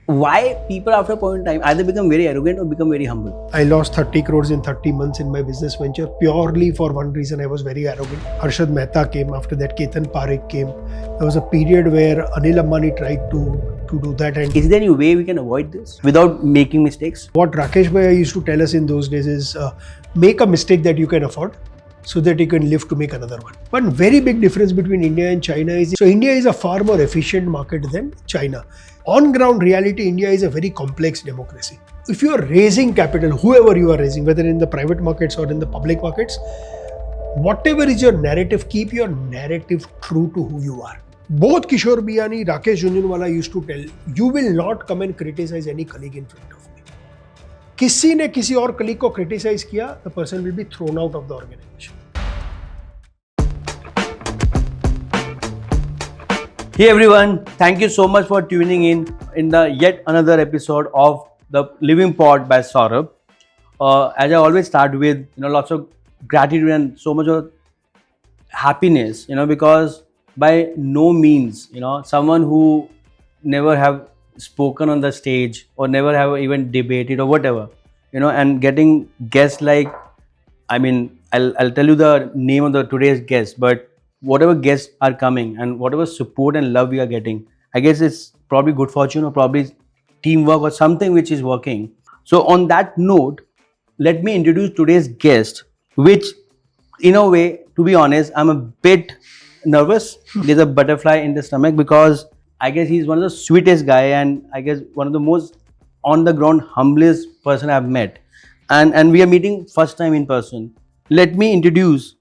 why people after a point in time either become very arrogant or become very humble. I lost 30 crores in 30 months in my business venture purely for one reason. I was very arrogant. Harshad Mehta came. After that, Ketan Parekh came. There was a period where Anil Ambani tried to do that. And Is there any way we can avoid this without making mistakes? what Rakesh Bhaiya used to tell us in those days is make a mistake that you can afford so that you can live to make another one. One very big difference between India and China is, so India is a far more efficient market than China. On ground reality, India is a very complex democracy. If you are raising capital, whoever you are raising, whether in the private markets or in the public markets, whatever is your narrative, keep your narrative true to who you are. Both Kishore, Biyani, Rakesh, Jhunjhunwala used to tell, you will not come and criticize any colleague in front of me. किसी ने किसी और colleague को criticize किया, the person will be thrown out of the organization. Hey everyone, thank you so much for tuning in the yet another episode of the Living Pod by Saurabh. As I always start with, lots of gratitude and so much of happiness, because by no means, someone who never have spoken on the stage or never have even debated or whatever, and getting guests like, I'll tell you the name of the today's guest, but whatever guests are coming and whatever support and love we are getting, I guess it's probably good fortune or probably teamwork or something which is working. So on that note, let me introduce today's guest, which in a way, to be honest, I'm a bit nervous. There's a butterfly in the stomach because I guess he's one of the sweetest guy and I guess one of the most on the ground humblest person I've met. And we are meeting first time in person. Let me introduce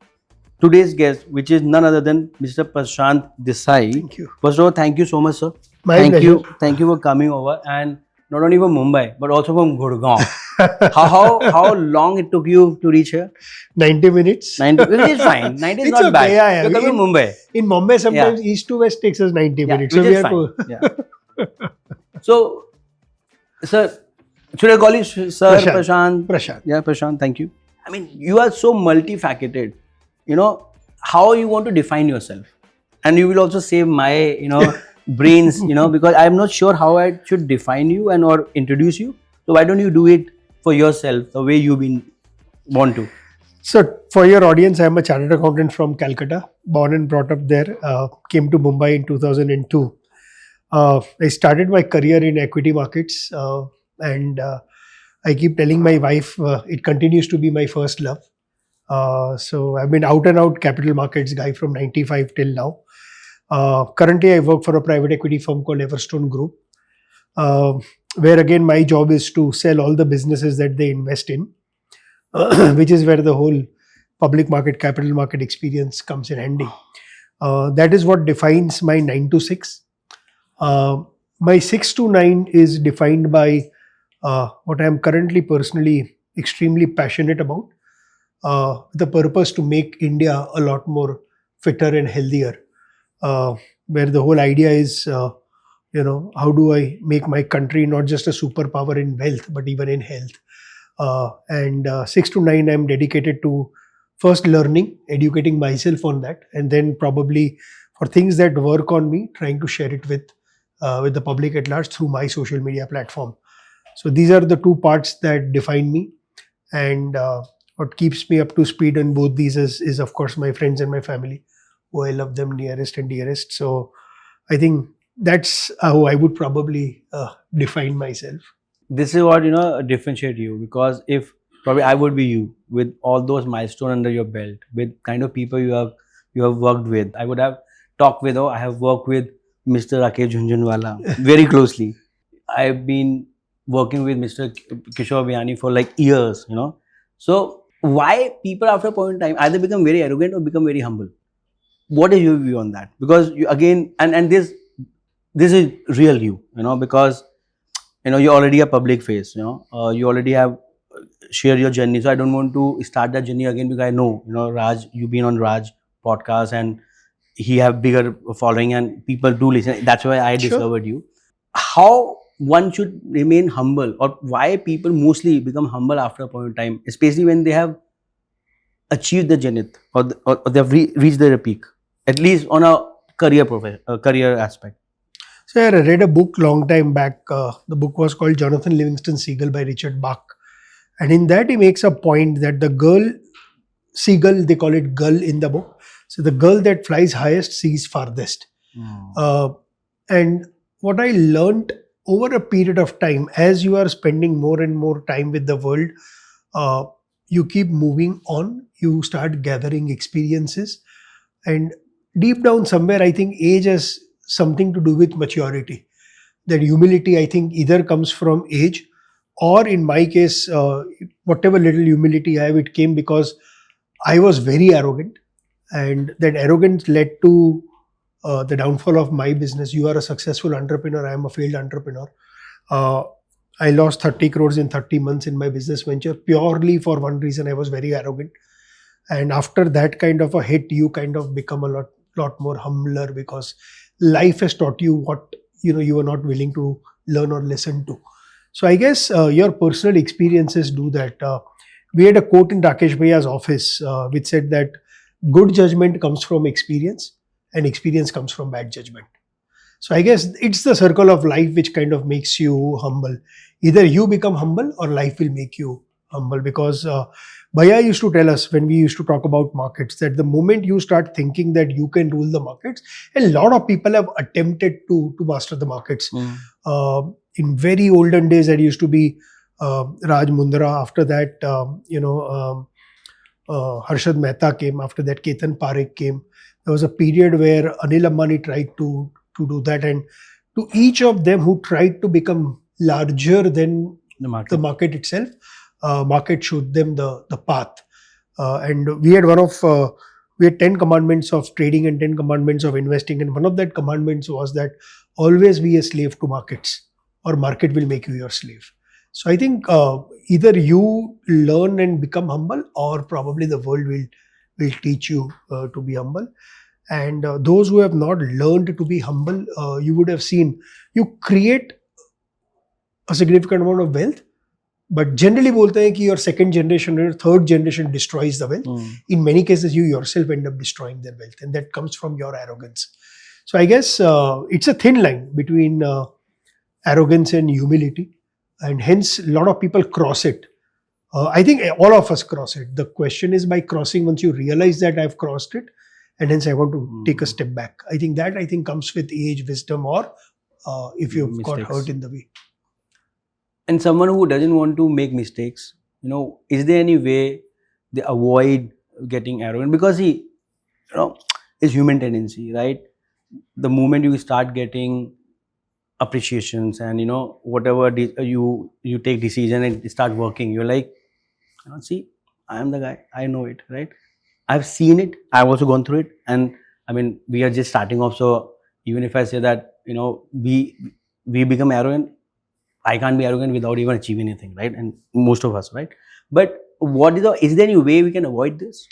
today's guest, which is none other than Mr. Prashant Desai. Thank you. First of all, thank you so much, sir. My thank pleasure. you. Thank you for coming over, and not only from Mumbai, but also from Gurgaon. how long it took you to reach here? 90 minutes. 90, which is fine. 90 is It's not okay, bad. yeah. You're coming from Mumbai. In Mumbai, sometimes east to west takes us 90 minutes. Which So is we are fine. Yeah. So, sir, should I call you sir, Prashant? Prashant. Yeah, Prashant, thank you. You are so multifaceted. How you want to define yourself? And you will also save my, brains, because I'm not sure how I should define you and or introduce you. So why don't you do it for yourself the way you've been want to? So for your audience, I'm a chartered accountant from Calcutta, born and brought up there, came to Mumbai in 2002. I started my career in equity markets and I keep telling my wife it continues to be my first love. So I've been out and out capital markets guy from 95 till now. Currently, I work for a private equity firm called Everstone Group, where again my job is to sell all the businesses that they invest in, which is where the whole public market, capital market experience comes in handy. That is what defines my 9 to 6. My 6 to 9 is defined by what I am currently personally extremely passionate about. The purpose to make India a lot more fitter and healthier, where the whole idea is, how do I make my country not just a superpower in wealth, but even in health. And 6 to 9, I'm dedicated to first learning, educating myself on that, and then probably for things that work on me, trying to share it with the public at large through my social media platform. So these are the two parts that define me. And what keeps me up to speed on both these is of course my friends and my family, who I love them nearest and dearest. So I think that's how I would probably define myself. This is what differentiate you, because if probably I would be you with all those milestones under your belt, with kind of people you have worked with. I would have talked with, I have worked with Mr. Rakesh Jhunjhunwala very closely. I've been working with Mr. Kishore Biyani for like years, So why people after a point in time either become very arrogant or become very humble? What is your view on that? Because you again, and this is real you, because you're already a public face, you already have shared your journey. So I don't want to start that journey again, because I know, Raj, you've been on Raj podcast and he have bigger following and people do listen. That's why I discovered you. How one should remain humble, or why people mostly become humble after a point in time, especially when they have achieved the zenith or they have reached their peak, at least on a career aspect? So I read a book long time back. The book was called Jonathan Livingston Seagull by Richard Bach. And in that he makes a point that the girl, seagull, they call it gull in the book. So the girl that flies highest sees farthest. Uh, and what I learned over a period of time, as you are spending more and more time with the world, uh, you keep moving on, you start gathering experiences, and deep down somewhere, I think age has something to do with maturity. That humility, I think, either comes from age, or in my case, whatever little humility I have, it came because I was very arrogant, and that arrogance led to the downfall of my business. You are a successful entrepreneur, I am a failed entrepreneur. Uh, I lost 30 crores in 30 months in my business venture purely for one reason: I was very arrogant. And after that kind of a hit, you kind of become a lot more humbler, because life has taught you what you are not willing to learn or listen to. So I guess your personal experiences do that. We had a quote in Rakesh Bhaiya's office which said that good judgment comes from experience, and experience comes from bad judgment. So I guess it's the circle of life which kind of makes you humble. Either you become humble or life will make you humble. Because Bhaiya used to tell us when we used to talk about markets that the moment you start thinking that you can rule the markets, a lot of people have attempted to master the markets. In very olden days, there used to be Raj Mundra. After that, Harshad Mehta came. After that, Ketan Parekh came. There was a period where Anil Ambani tried to do that, and to each of them who tried to become larger than the market itself, market showed them the path. And we had we had 10 commandments of trading and 10 commandments of investing, and one of that commandments was that always be a slave to markets, or market will make you your slave. So I think either you learn and become humble, or probably the world will teach you to be humble. And those who have not learned to be humble, you would have seen, you create a significant amount of wealth, but generally बोलते हैं कि your second generation or third generation destroys the wealth. In many cases, you yourself end up destroying their wealth, and that comes from your arrogance. So I guess it's a thin line between arrogance and humility, and hence a lot of people cross it. I think all of us cross it. The question is, by crossing, once you realize that I've crossed it, and hence I want to take a step back. I think comes with age, wisdom, or if you've got hurt in the way. And someone who doesn't want to make mistakes, is there any way they avoid getting arrogant? Because it's human tendency, right? The moment you start getting appreciations and whatever you take decision and start working, you're like, see, I am the guy, I know it, right? I've seen it, I've also gone through it. And I mean, we are just starting off, so even if I say that we become arrogant, I can't be arrogant without even achieving anything, right? And most of us, right? But is there any way we can avoid this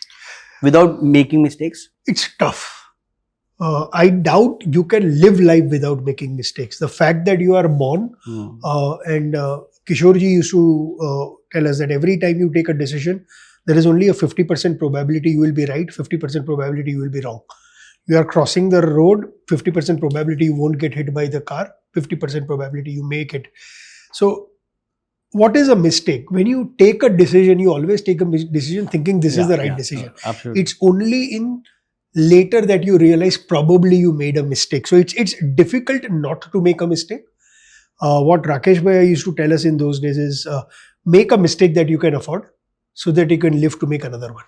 without making mistakes? It's tough. I doubt you can live life without making mistakes. The fact that you are born, and Kishore ji used to tell us that every time you take a decision, there is only a 50% probability you will be right, 50% probability you will be wrong. You are crossing the road, 50% probability you won't get hit by the car, 50% probability you make it. So what is a mistake? When you take a decision, you always take a decision thinking this is the right decision. Absolutely. It's only in later that you realize probably you made a mistake. So it's difficult not to make a mistake. What Rakesh Bhaiya used to tell us in those days is make a mistake that you can afford, so that you can live to make another one.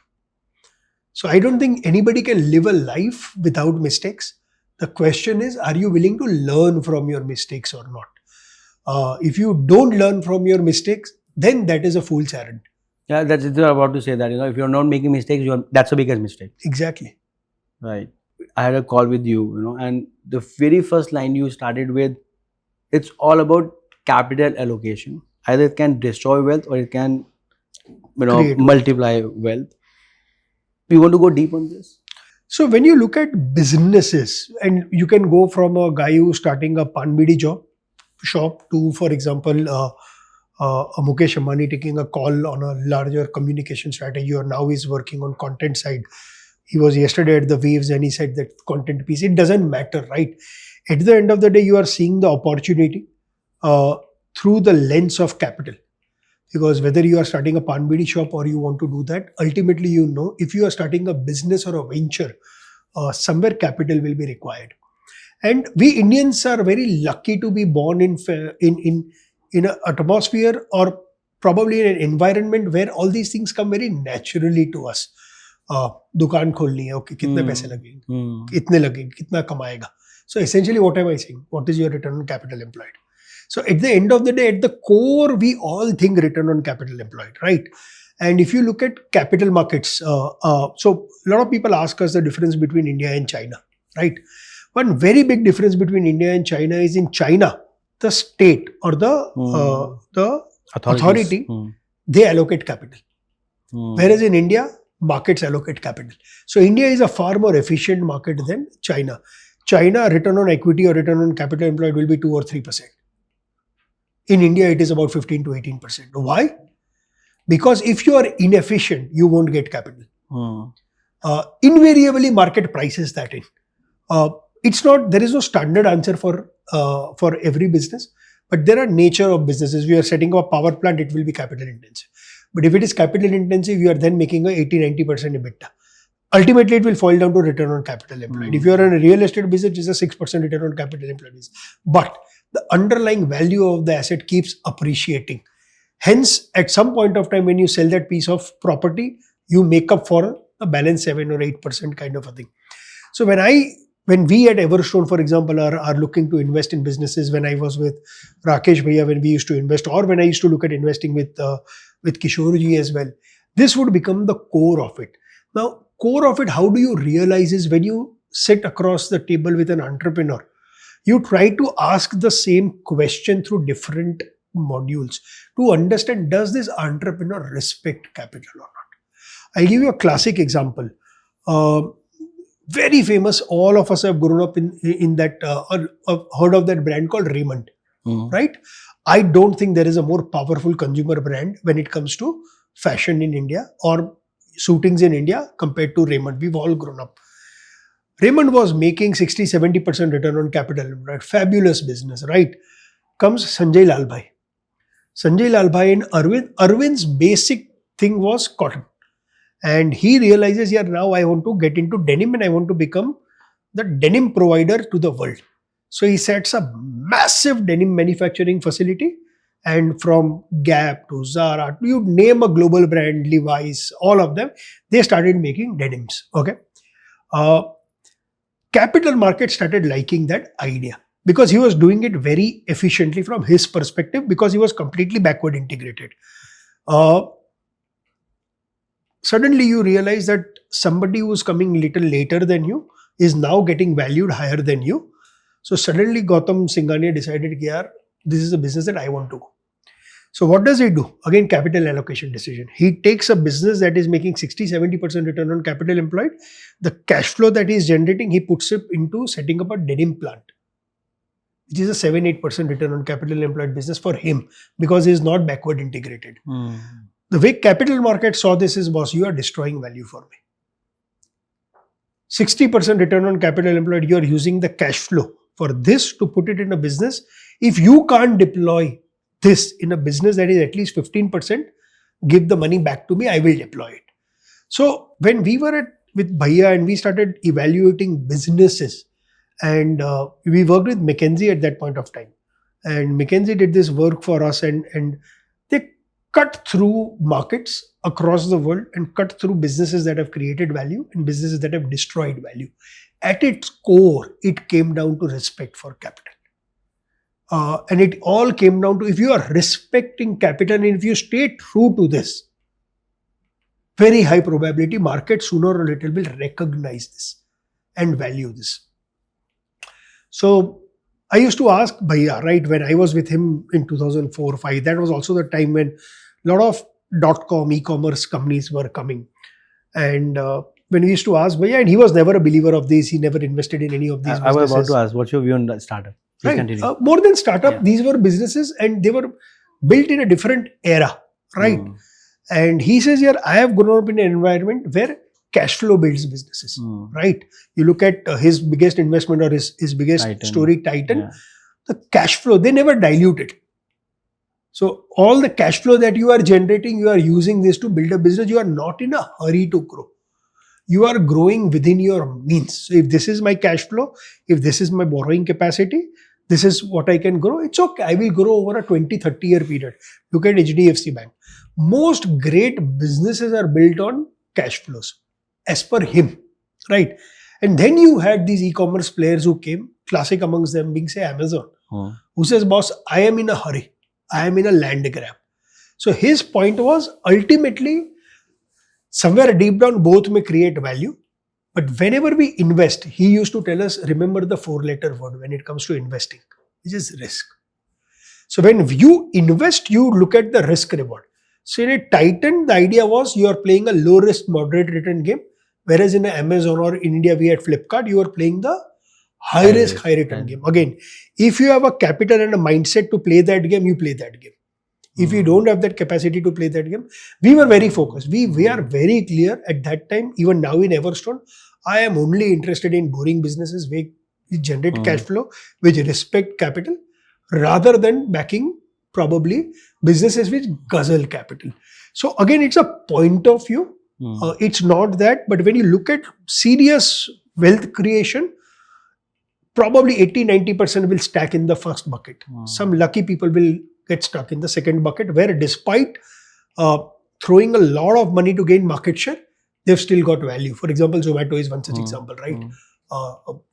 So I don't think anybody can live a life without mistakes. The question is, are you willing to learn from your mistakes or not? If you don't learn from your mistakes, then that is a fool's errand. Yeah, that's what I'm about to say, that if you're not making mistakes, that's the biggest mistake. Exactly. Right. I had a call with you, and the very first line you started with, it's all about capital allocation. Either it can destroy wealth or it can multiply wealth. We want to go deep on this. So when you look at businesses, and you can go from a guy who's starting a pan bidi shop to, for example, a Mukesh Ambani taking a call on a larger communication strategy, or now he's working on content side. He was yesterday at the Waves and he said that content piece, it doesn't matter, right? At the end of the day, you are seeing the opportunity through the lens of capital. Because whether you are starting a pan bidi shop or you want to do that, ultimately, you know, if you are starting a business or a venture, somewhere capital will be required. And we Indians are very lucky to be born in an atmosphere or probably in an environment where all these things come very naturally to us. दुकान खोलनी है, okay, कितने पैसे लगेंगे, इतने लगेंगे, कितना कमाएगा. So essentially, what am I saying? What is your return on capital employed? So at the end of the day, at the core, we all think return on capital employed, right? And if you look at capital markets, so a lot of people ask us the difference between India and China, right? One very big difference between India and China is in China, the state or the authority, they allocate capital. Whereas in India, markets allocate capital. So India is a far more efficient market than China. China, return on equity or return on capital employed will be 2 or 3%. In India, it is about 15 to 18%. Why? Because if you are inefficient, you won't get capital. Invariably, market prices that in. It's not, there is no standard answer for every business, but there are nature of businesses. We are setting up a power plant, it will be capital intensive. But if it is capital intensive, you are then making a 80-90% EBITDA. Ultimately, it will fall down to return on capital employed. If you are in a real estate business, it's a 6% return on capital employed. But the underlying value of the asset keeps appreciating. Hence, at some point of time, when you sell that piece of property, you make up for a balance 7 or 8% kind of a thing. So when we at Everstone, for example, are looking to invest in businesses, when I was with Rakesh Bhaiya, when we used to invest, or when I used to look at investing with Kishore ji as well, this would become the core of it. Now, core of it, how do you realize is when you sit across the table with an entrepreneur, you try to ask the same question through different modules to understand, does this entrepreneur respect capital or not? I'll give you a classic example. Very famous, all of us have grown up in that, heard of that brand called Raymond, right? I don't think there is a more powerful consumer brand when it comes to fashion in India or suitings in India compared to Raymond. We've all grown up. Raymond was making 60-70% return on capital, right? Fabulous business, right? Comes Sanjay Lalbhai. Sanjay Lalbhai and Arvind's basic thing was cotton. And he realizes, yeah, now I want to get into denim and I want to become the denim provider to the world. So he sets up massive denim manufacturing facility, and from Gap to Zara, you name a global brand, Levi's, all of them, they started making denims. Okay. Capital market started liking that idea because he was doing it very efficiently from his perspective because he was completely backward integrated. Suddenly you realize that somebody who's coming little later than you is now getting valued higher than you. So suddenly Gautam Singhania decided, yaar, this is a business that I want to go. So what does he do? Again, capital allocation decision. He takes a business that is making 60-70% return on capital employed. The cash flow that he is generating, he puts it into setting up a denim plant, which is a 7-8% return on capital employed business for him because he is not backward integrated. The way capital market saw this is, boss, you are destroying value for me. 60% return on capital employed, you are using the cash flow for this to put it in a business. If you can't deploy this in a business that is at least 15%, give the money back to me, I will deploy it. So when we were with Bhaiya and we started evaluating businesses, and we worked with McKinsey at that point of time, and McKinsey did this work for us, and they cut through markets across the world and cut through businesses that have created value and businesses that have destroyed value. At its core, it came down to respect for capital. And it all came down to, if you are respecting capital and if you stay true to this, very high probability market sooner or later will recognize this and value this. So I used to ask Bhaiya, right, when I was with him in 2004-05, that was also the time when a lot of .com e-commerce companies were coming. And when we used to ask Bhaiya, and he was never a believer of this, he never invested in any of these businesses. I was about to ask, what's your view on that startup? Right. More than startup, these were businesses and they were built in a different era, right? And he says, here, I have grown up in an environment where cash flow builds businesses, right? You look at his biggest investment or his biggest story, Titan, the cash flow, they never dilute it. So all the cash flow that you are generating, you are using this to build a business. You are not in a hurry to grow. You are growing within your means. So if this is my cash flow, if this is my borrowing capacity, this is what I can grow. It's okay. I will grow over a 20, 30 year period. Look at HDFC Bank. Most great businesses are built on cash flows as per him, right? And then you had these e-commerce players who came, classic amongst them being, say, Amazon, who says, boss, I am in a hurry. I am in a land grab. So his point was, ultimately, somewhere deep down, both may create value. But whenever we invest, he used to tell us, remember the 4-letter word when it comes to investing, which is risk. So when you invest, you look at the risk reward. So in a Titan, the idea was you are playing a low risk, moderate return game. Whereas in Amazon or in India, we had Flipkart, you are playing the high risk, high return game. Again, if you have a capital and a mindset to play that game, you play that game. If you don't have that capacity to play that game, we were very focused. We are very clear at that time, even now in Everstone, I am only interested in boring businesses which generate cash flow, which respect capital, rather than backing probably businesses which guzzle capital. So again, it's a point of view. It's not that, but when you look at serious wealth creation, probably 80-90% will stack in the first bucket. Some lucky people will get stuck in the second bucket, where despite throwing a lot of money to gain market share, they've still got value. For example, Zomato is one such example, right?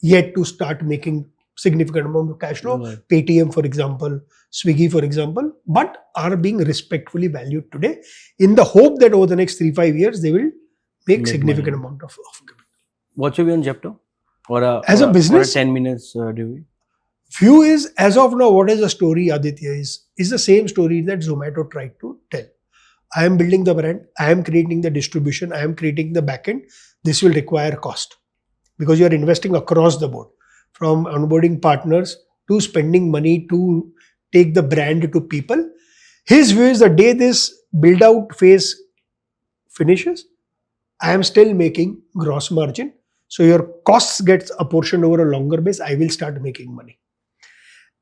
Yet to start making significant amount of cash flow. Paytm, for example, Swiggy, for example, but are being respectfully valued today in the hope that over the next 3-5 years, they will make significant amount of capital. What's your view on Zepto? Or as a business, 10 minutes review? View is, as of now, what is the story, Aditya, is the same story that Zomato tried to tell. I am building the brand, I am creating the distribution, I am creating the backend. This will require cost because you are investing across the board, from onboarding partners to spending money to take the brand to people. His view is the day this build out phase finishes, I am still making gross margin. So your costs gets apportioned over a longer base, I will start making money.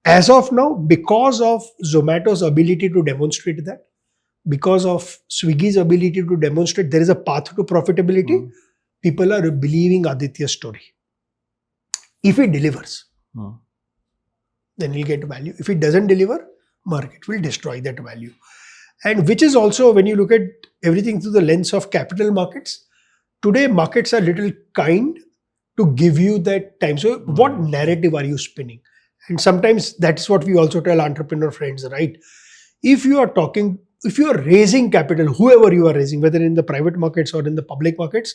As of now, because of Zomato's ability to demonstrate that, because of Swiggy's ability to demonstrate there is a path to profitability, people are believing Aditya's story. If he delivers, then he'll get value. If he doesn't deliver, market will destroy that value. And which is also, when you look at everything through the lens of capital markets, today markets are little kind to give you that time. So what narrative are you spinning? And sometimes that's what we also tell entrepreneur friends, right? If you are raising capital, whoever you are raising, whether in the private markets or in the public markets,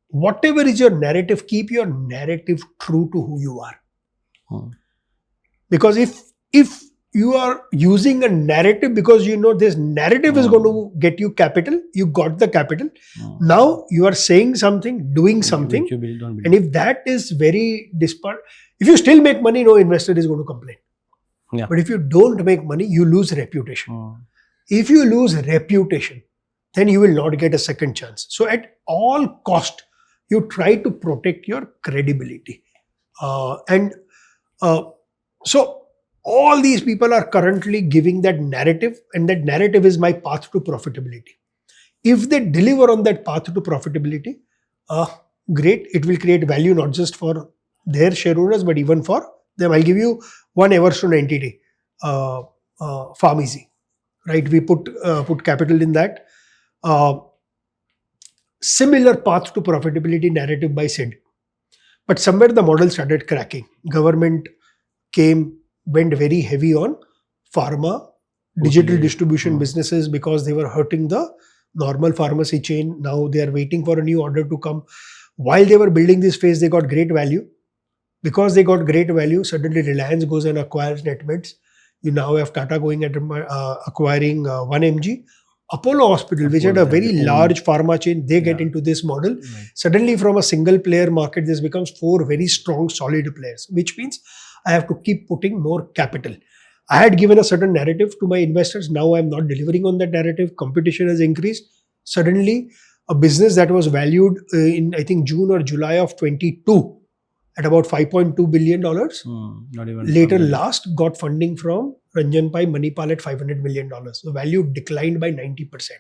whatever is your narrative, keep your narrative true to who you are. Because if you are using a narrative because you know this narrative is going to get you capital, you got the capital. Now you are saying something, doing something. And if that is very disparate, if you still make money, no investor is going to complain. But if you don't make money, you lose reputation. If you lose reputation, then you will not get a second chance. So at all cost, you try to protect your credibility. So all these people are currently giving that narrative, and that narrative is my path to profitability. If they deliver on that path to profitability, great, it will create value not just for their shareholders, but even for them. I'll give you one Everstone entity, Pharmacy, right? We put capital in that. Similar path to profitability narrative by Sid. But somewhere the model started cracking. Government came, went very heavy on pharma, digital distribution businesses because they were hurting the normal pharmacy chain. Now they are waiting for a new order to come. While they were building this phase, they got great value. Because they got great value, suddenly Reliance goes and acquires Netmeds. You now have Tata going at acquiring 1mg. Apollo Hospital, which had a very large pharma chain, they get into this model. Suddenly from a single player market, this becomes 4 very strong, solid players, which means I have to keep putting more capital. I had given a certain narrative to my investors. Now I am not delivering on that narrative. Competition has increased. Suddenly, a business that was valued in, I think, June or July of 22 at about $5.2 billion. Not even Later, familiar. last got funding from Ranjan Pai Manipal at $500 million. The value declined by 90%.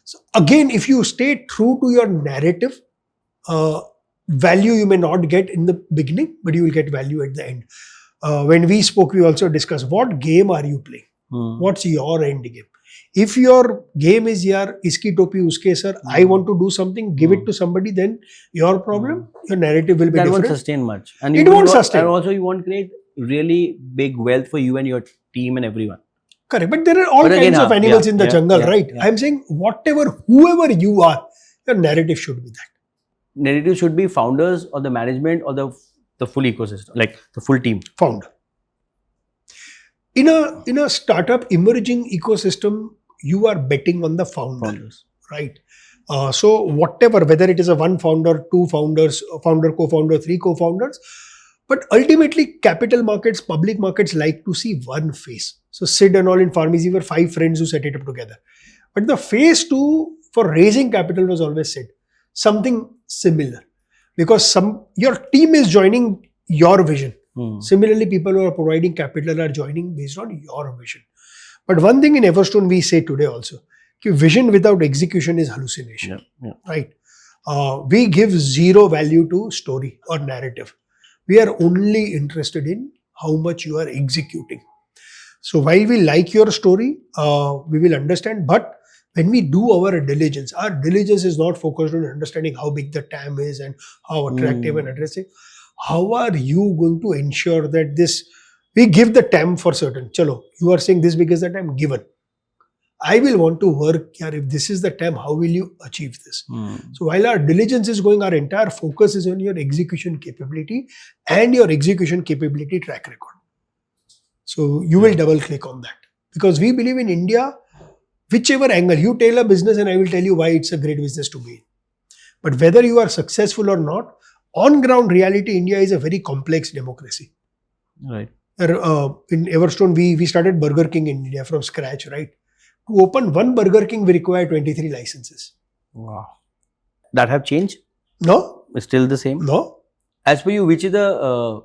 So again, if you stay true to your narrative, value you may not get in the beginning, but you will get value at the end. When we spoke, we also discussed what game are you playing? What's your end game? If your game is yaar iski topi uske sir, I want to do something, give it to somebody, then your problem, your narrative will be That different. won't sustain much. And It you won't will sustain. And also you won't create really big wealth for you and your team and everyone. Correct. But there are all But again, kinds of animals in the jungle, yeah, right? yeah. I'm saying whoever you are, your narrative should be that. Narrative should be founders or the management or the full ecosystem, like the full team. Founder. In a startup emerging ecosystem, you are betting on the founders. Right? So whatever, whether it is a one founder, two founders, founder, co-founder, three co-founders, but ultimately capital markets, public markets like to see one face. So Sid and all in Pharmacy were 5 friends who set it up together. But the phase 2 for raising capital was always Sid. Something similar. Because your team is joining your vision. Similarly, people who are providing capital are joining based on your vision. But one thing in Everstone we say today also, vision without execution is hallucination. Right? We give zero value to story or narrative. We are only interested in how much you are executing. So while we like your story, we will understand. But when we do our diligence is not focused on understanding how big the TAM is and how attractive and addressing. How are you going to ensure that we give the TAM for certain. Chalo, you are saying this because the TAM given. I will want to work here. If this is the TAM, how will you achieve this? So while our diligence is going, our entire focus is on your execution capability and your execution capability track record. So you will double click on that. Because we believe in India, whichever angle, you tell a business and I will tell you why it's a great business to be in. But whether you are successful or not, on ground reality, India is a very complex democracy. Right. In Everstone, we started Burger King in India from scratch, right? To open one Burger King, we require 23 licenses. Wow. That have changed? No. It's still the same? No. As per you, which is the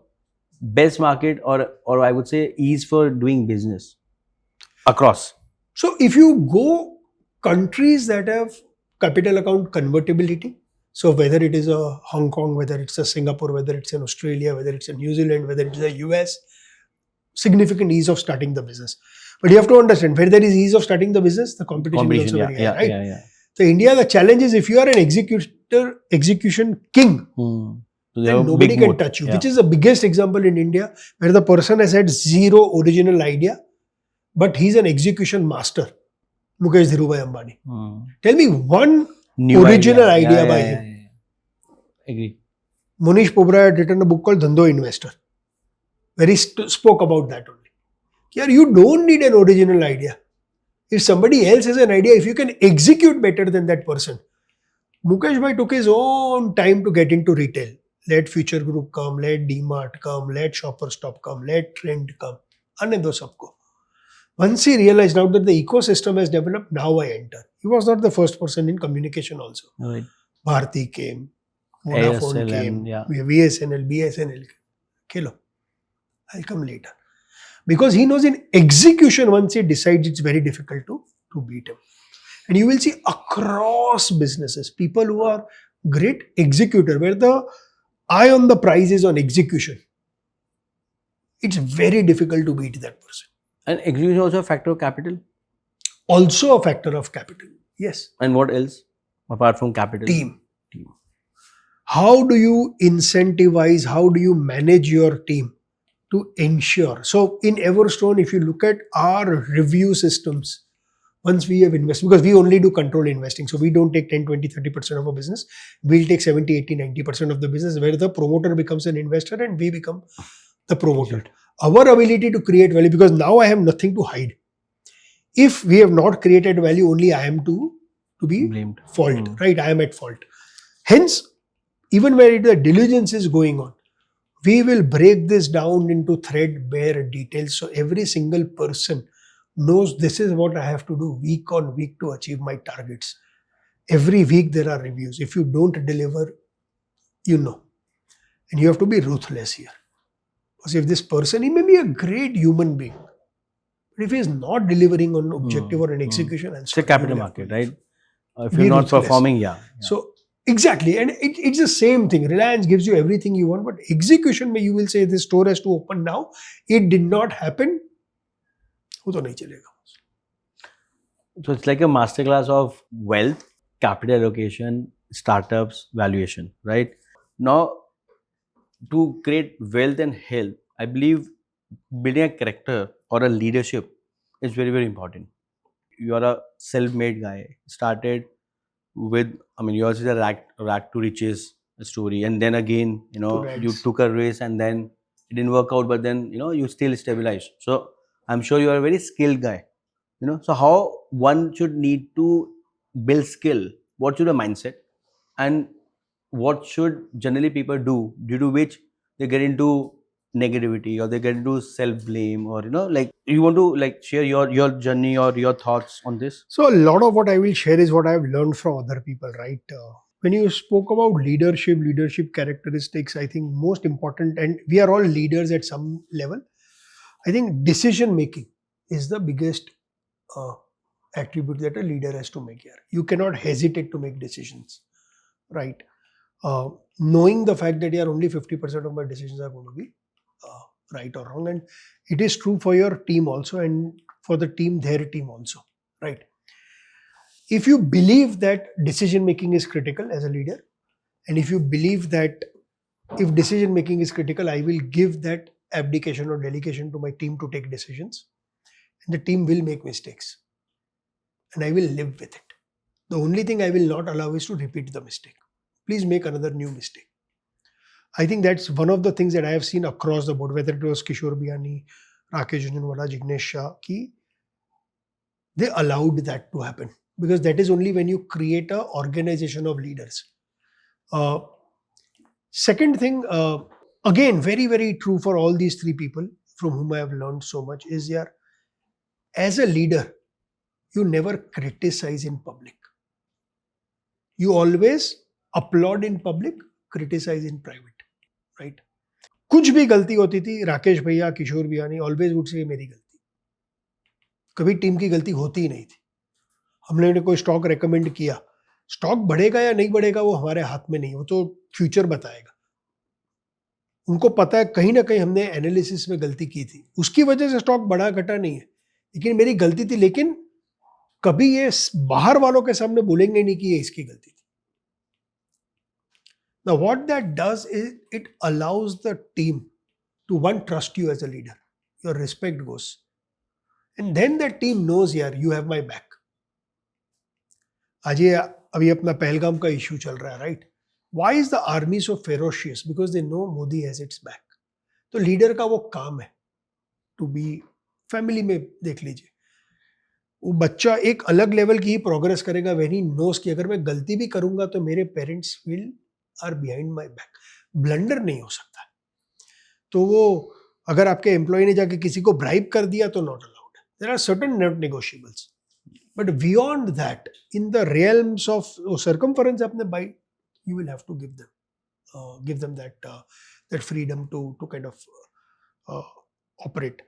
best market or I would say ease for doing business across? So if you go countries that have capital account convertibility, so whether it is a Hong Kong, whether it's a Singapore, whether it's in Australia, whether it's in New Zealand, whether it's the US, significant ease of starting the business. But you have to understand, where there is ease of starting the business, the competition is also very high, right? So India, the challenge is if you are an execution king, then nobody can touch you, which is the biggest example in India, where the person has had zero original idea, but he's an execution master. Mukesh Ambani. Tell me one original idea by him. Agree. Monish Pobra had written a book called Dhando Investor, where he spoke about that only. You don't need an original idea. If somebody else has an idea, if you can execute better than that person. Mukesh Bhai took his own time to get into retail. Let Future Group come, let DMart come, let Shopper Stop come, let Trend come. Aane do sabko. Once he realized now that the ecosystem has developed, now I enter. He was not the first person in communication also. Right. Bharti came, Vodafone ASL came, and, VSNL, BSNL. Kilo. I'll come later. Because he knows in execution, once he decides, it's very difficult to beat him. And you will see across businesses, people who are great executor, where the eye on the prize is on execution. It's very difficult to beat that person. And execution is also a factor of capital? Also a factor of capital, yes. And what else apart from capital? Team. How do you incentivize, how do you manage your team to ensure? So in Everstone, if you look at our review systems, once we have invested, because we only do control investing, so we don't take 10, 20, 30% of a business, we'll take 70, 80, 90% of the business, where the promoter becomes an investor and we become the promoter. Our ability to create value, because now I have nothing to hide. If we have not created value, only I am to be blamed. Fault, right? I am at fault. Hence, even where the diligence is going on, we will break this down into threadbare details. So every single person knows this is what I have to do week on week to achieve my targets. Every week there are reviews. If you don't deliver, you know, and you have to be ruthless here. Because if this person, he may be a great human being, but if he is not delivering on objective or an execution, and It's a capital market, right? If Be you're not ruthless. performing, yeah. So exactly, and it's the same thing. Reliance gives you everything you want, but execution में you will say this store has to open now. It did not happen. वो तो नहीं चलेगा. So it's like a masterclass of wealth, capital allocation, startups, valuation, right? Now, to create wealth and health, I believe building a character or a leadership is very, very important. You are a self-made guy, started with, I mean, yours is a rack to riches story, and then again, To you rags. took a race and then it didn't work out, but then you still stabilized. So I'm sure you are a very skilled guy. So how one should need to build skill, what should a mindset, and what should generally people do due to which they get into negativity or they get into self blame, or like you want to like share your journey or your thoughts on this? So a lot of what I will share is what I have learned from other people, right? When you spoke about leadership characteristics, I think most important, and we are all leaders at some level. I think decision making is the biggest uh, attribute that a leader has to make here. You cannot hesitate to make decisions, right? Knowing the fact that only 50% of my decisions are going to be right or wrong, and it is true for your team also, and for the team, their team also, right? If you believe that decision making is critical as a leader, and if you believe that if decision making is critical, I will give that abdication or delegation to my team to take decisions, and the team will make mistakes, and I will live with it. The only thing I will not allow is to repeat the mistake. Please make another new mistake. I think that's one of the things that I have seen across the board, whether it was Kishore, Biyani, Rakesh, Jhunjhunwala, Jignesh Shah, they allowed that to happen, because that is only when you create an organization of leaders. Second thing, again, very, very true for all these three people from whom I have learned so much, is as a leader, you never criticize in public. You always applaud in public, criticize in private, right? कुछ भी गलती होती थी, राकेश भैया, Kishore Biyani always would say मेरी गलती. कभी team की गलती होती ही नहीं थी. हमने कोई स्टॉक रेकमेंड किया, स्टॉक बढ़ेगा या नहीं बढ़ेगा वो हमारे हाथ में नहीं, वो तो फ्यूचर बताएगा. उनको पता है कहीं ना कहीं हमने एनालिसिस में गलती की थी, उसकी वजह से स्टॉक बढ़ा घटा नहीं है, लेकिन मेरी गलती थी. लेकिन कभी ये बाहर वालों के सामने बोलेंगे नहीं कि ये इसकी गलती थी. Now, what that does is it allows the team to trust you as a leader. Your respect goes. And then the team knows, you have my back. आज ये अभी अपना पहलगाम का इशू चल रहा है, right? Why is the army so ferocious? Because they know Modi has its back. तो leader का वो काम है to be, फैमिली में देख लीजिए, वो बच्चा एक अलग लेवल की ही प्रोग्रेस करेगा when he knows कि अगर मैं गलती भी करूंगा तो मेरे parents are behind my back. Blunder नहीं हो सकता. तो वो अगर आपके एम्प्लॉय ने जाके किसी को ब्राइब कर दिया तो not allowed. There are certain not negotiables, but beyond that in the realms of circumference आपने by, you will have to give them that freedom to kind of operate.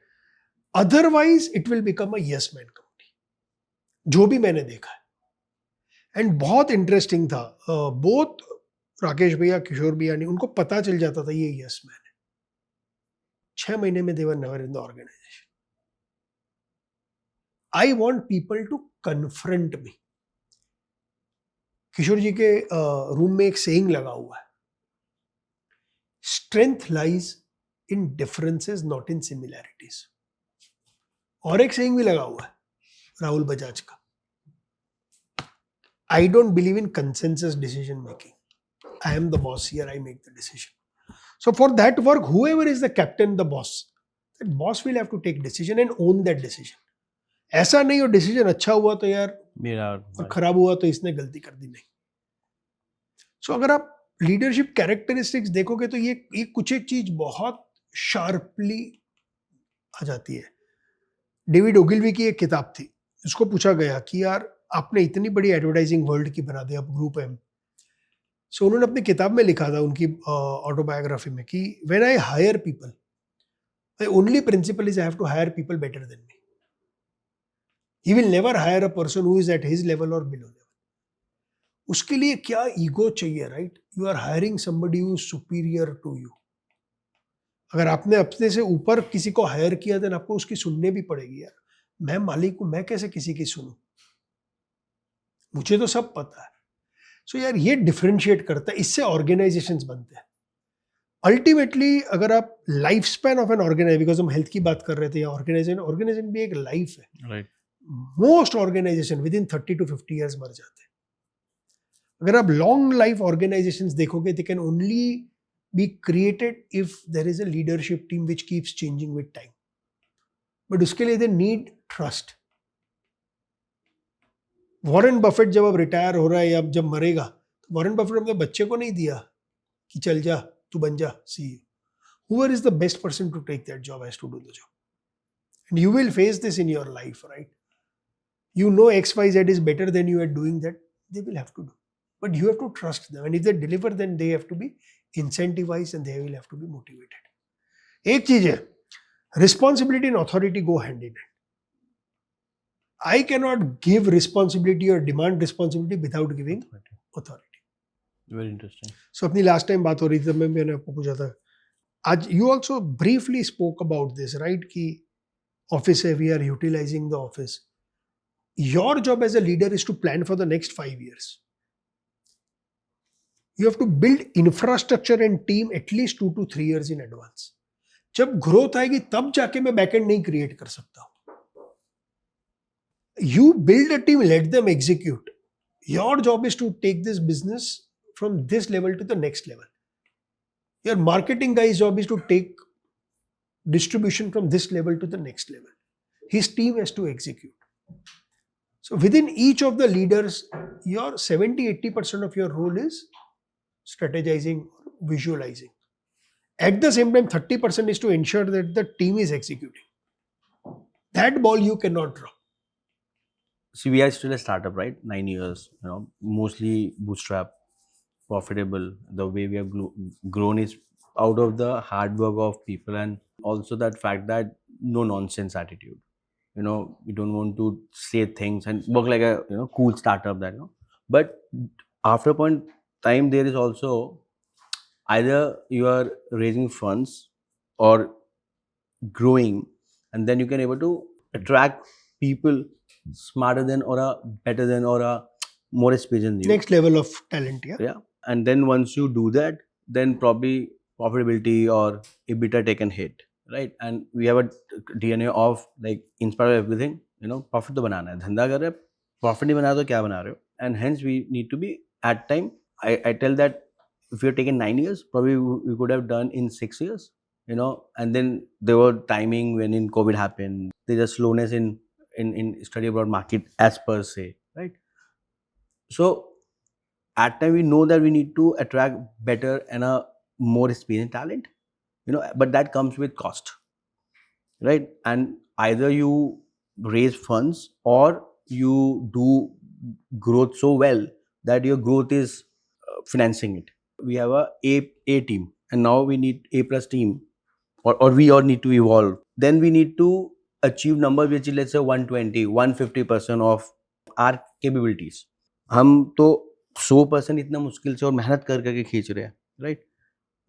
Otherwise it will become a yes man company, जो भी मैंने देखा है. And बहुत interesting था, both Rakesh भैया, किशोर बियानी, उनको पता चल जाता था ये यस मैन है. 6 महीने में they were never in the organization. I want people to confront me. Kishore ji के रूम में एक सेइंग लगा हुआ है, strength lies in differences not in similarities. और एक सेइंग भी लगा हुआ है राहुल बजाज का, I don't believe in consensus decision making. I am the boss here, I make the decision. So for that work, whoever is the captain, the boss, that boss will have to take decision and own that decision. ऐसा नहीं हो decision अच्छा हुआ तो मेरा और खराब हुआ तो इसने गलती कर दी, नहीं. सो अगर आप लीडरशिप कैरेक्टरिस्टिक्स देखोगे तो ये कुछ एक चीज बहुत शार्पली आ जाती है. डेविड ओगिलवी की एक किताब थी, उसको पूछा गया कि आपने इतनी बड़ी एडवर्टाइजिंग वर्ल्ड की बना दी आप ग्रुप एम. सो उन्होंने अपनी किताब में लिखा था उनकी ऑटोबायोग्राफी में कि when I hire people my only principle is I have to hire people better than me. He will never hire a person who is at his level or below level. उसके लिए क्या ego चाहिए, right? You are hiring somebody who is superior to you. अगर आपने अपने से ऊपर किसी को हायर किया देन आपको उसकी सुनने भी पड़ेगी. यार मैं मालिक हूं, मैं कैसे किसी की सुनूं? मुझे तो सब पता है. सो यार ये डिफरेंशिएट करता है, इससे ऑर्गेनाइजेशंस बनते हैं. अल्टीमेटली अगर आप life span of an organisation, because हम हेल्थ की बात कर रहे थे, ऑर्गेनाइजेशन ऑर्गेनाइजेशन भी एक लाइफ है. Right. Most organisation within 30 to 50 years मर जाते हैं. अगर आप लॉन्ग लाइफ ऑर्गेनाइजेशंस देखोगे, they can only be created if there is a leadership team which keeps changing with time. But उसके लिए they need trust. Warren Buffett जब अब रिटायर हो रहा है या जब मरेगा, तो वॉरेन बफेट अपने बच्चे को नहीं दिया कि चल जा तू बन जा CEO. Whoever is the best person to take that job has to do the job. And you will face this in your life, right? You know XYZ is better than you at doing that, they will have to do. But you have to trust them. And if they deliver, then they have to be incentivized and they will have to be motivated. एक चीज है, responsibility and authority go hand in hand. I cannot give responsibility or demand responsibility without giving authority. Very interesting. So अपनी last time बात हो रही थी, तब मैंने आपको पूछा था. आज you also briefly spoke about this, right? कि office है, we are utilizing the office. Your job as a leader is to plan for the next 5 years. You have to build infrastructure and team at least 2 to 3 years in advance. जब growth आएगी तब जाके मैं backend नहीं create कर सकता हूँ. You build a team, let them execute. Your job is to take this business from this level to the next level. Your marketing guy's job is to take distribution from this level to the next level. His team has to execute. So within each of the leaders, your 70-80% of your role is strategizing, visualizing. At the same time, 30% is to ensure that the team is executing. That ball you cannot drop. See, we are still a startup, right? 9 years, mostly bootstrap, profitable. The way we have grown is out of the hard work of people, and also that fact that no nonsense attitude. We don't want to say things and work like a cool startup that. But after a point time, there is also either you are raising funds or growing, and then you can able to attract people smarter than or a better than or a more experienced than you. Next level of talent, yeah. Yeah. And then once you do that, then probably profitability or EBITDA take a hit, right? And we have a DNA of like in spite of everything, profit to banana hai. Dhanda kar rahe, profit nahi bana to kya bana rahe ho? And hence we need to be at time. I tell that if you're taking 9 years, probably we could have done in 6 years, and then there were timing when in COVID happened. There's a slowness in study abroad market as per se, right? So at time we know that we need to attract better and a more experienced talent, but that comes with cost, right? And either you raise funds or you do growth so well that your growth is financing it. We have a team, and now we need A plus team, or we all need to evolve. Then we need to achieve numbers which is let's say 120, 150% of our capabilities. हम तो 100% इतना मुश्किल से और मेहनत कर करके खींच रहे हैं, राइट?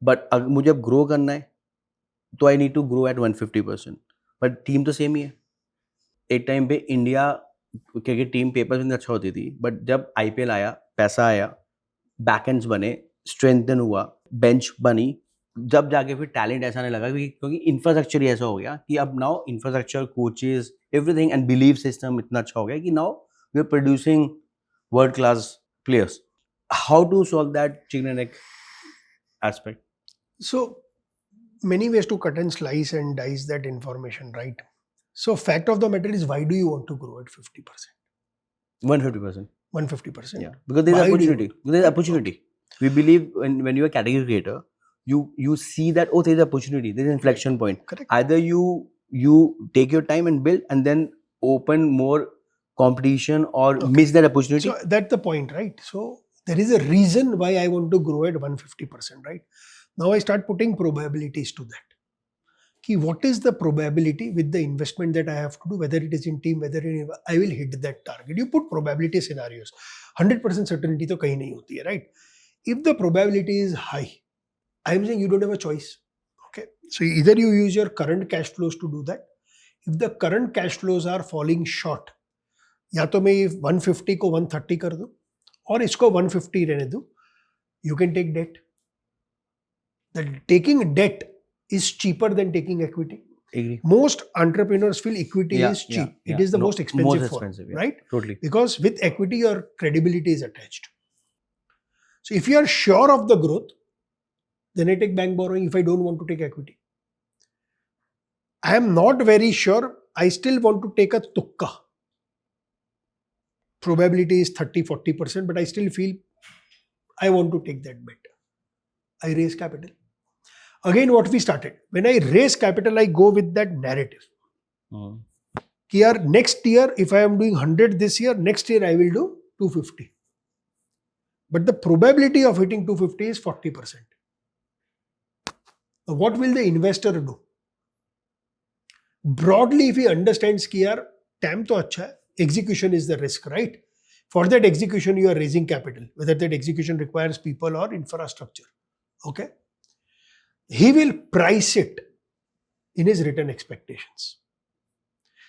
बट अगर मुझे अब ग्रो करना है तो I need to grow at 150%. But team तो सेम ही है. एक टाइम पे इंडिया क्योंकि टीम पेपर्स में अच्छा होती थी, बट जब IPL आया, पैसा आया, बैकएंड्स बने, स्ट्रेंथन हुआ, बेंच बनी, जब जाके फिर टैलेंट ऐसा नहीं लगा क्योंकि इंफ्रास्ट्रक्चर ही ऐसा हो गया कि अब now infrastructure, coaches, everything and believe system इतना अच्छा हो गया कि now we are producing world class players. How to solve that chicken and egg aspect? So many ways to cut and slice and dice that information, right? So fact of the matter is, why do you want to grow at 50%? 150%. 150%? Yeah, because there's Why do opportunity. you- There's opportunity. We believe when you are a category creator, you see that there's opportunity, there's an inflection point. Correct. Either you take your time and build and then open more competition or miss that opportunity? So that's the point, right? So there is a reason why I want to grow at 150%, right? Now I start putting probabilities to that. Ki what is the probability with the investment that I have to do, whether it is in team, whether I will hit that target. You put probability scenarios. 100% certainty to kahin nahi hoti hai, right? If the probability is high, I am saying you don't have a choice. Okay. So either you use your current cash flows to do that. If the current cash flows are falling short, या तो मैं 150 को 130 कर दूं और इसको 150 रहने दूं, you can take debt. That taking debt is cheaper than taking equity. Agree. Most entrepreneurs feel equity is cheap. It is the most expensive form, right? Totally. Because with equity, your credibility is attached. So if you are sure of the growth, then I take bank borrowing if I don't want to take equity. I am not very sure. I still want to take a tukka. Probability is 30-40%, but I still feel I want to take that bet. I raise capital. Again, what we started. When I raise capital, I go with that narrative. Here, next year, if I am doing 100 this year, next year I will do 250. But the probability of hitting 250 is 40%. Now, what will the investor do? Broadly, if he understands कि यार time तो अच्छा है, execution is the risk, right? For that execution, you are raising capital, whether that execution requires people or infrastructure. Okay? He will price it in his return expectations.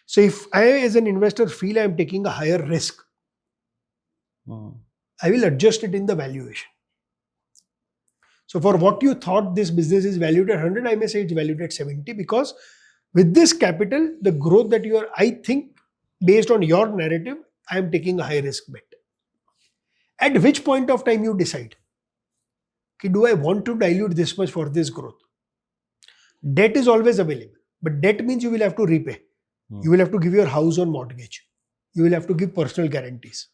So if I as an investor feel I am taking a higher risk, I will adjust it in the valuation. So for what you thought this business is valued at 100, I may say it's valued at 70 because with this capital, the growth that you are, I think, based on your narrative, I am taking a high risk bet. At which point of time you decide, do I want to dilute this much for this growth? Debt is always available, but debt means you will have to repay. You will have to give your house on mortgage. You will have to give personal guarantees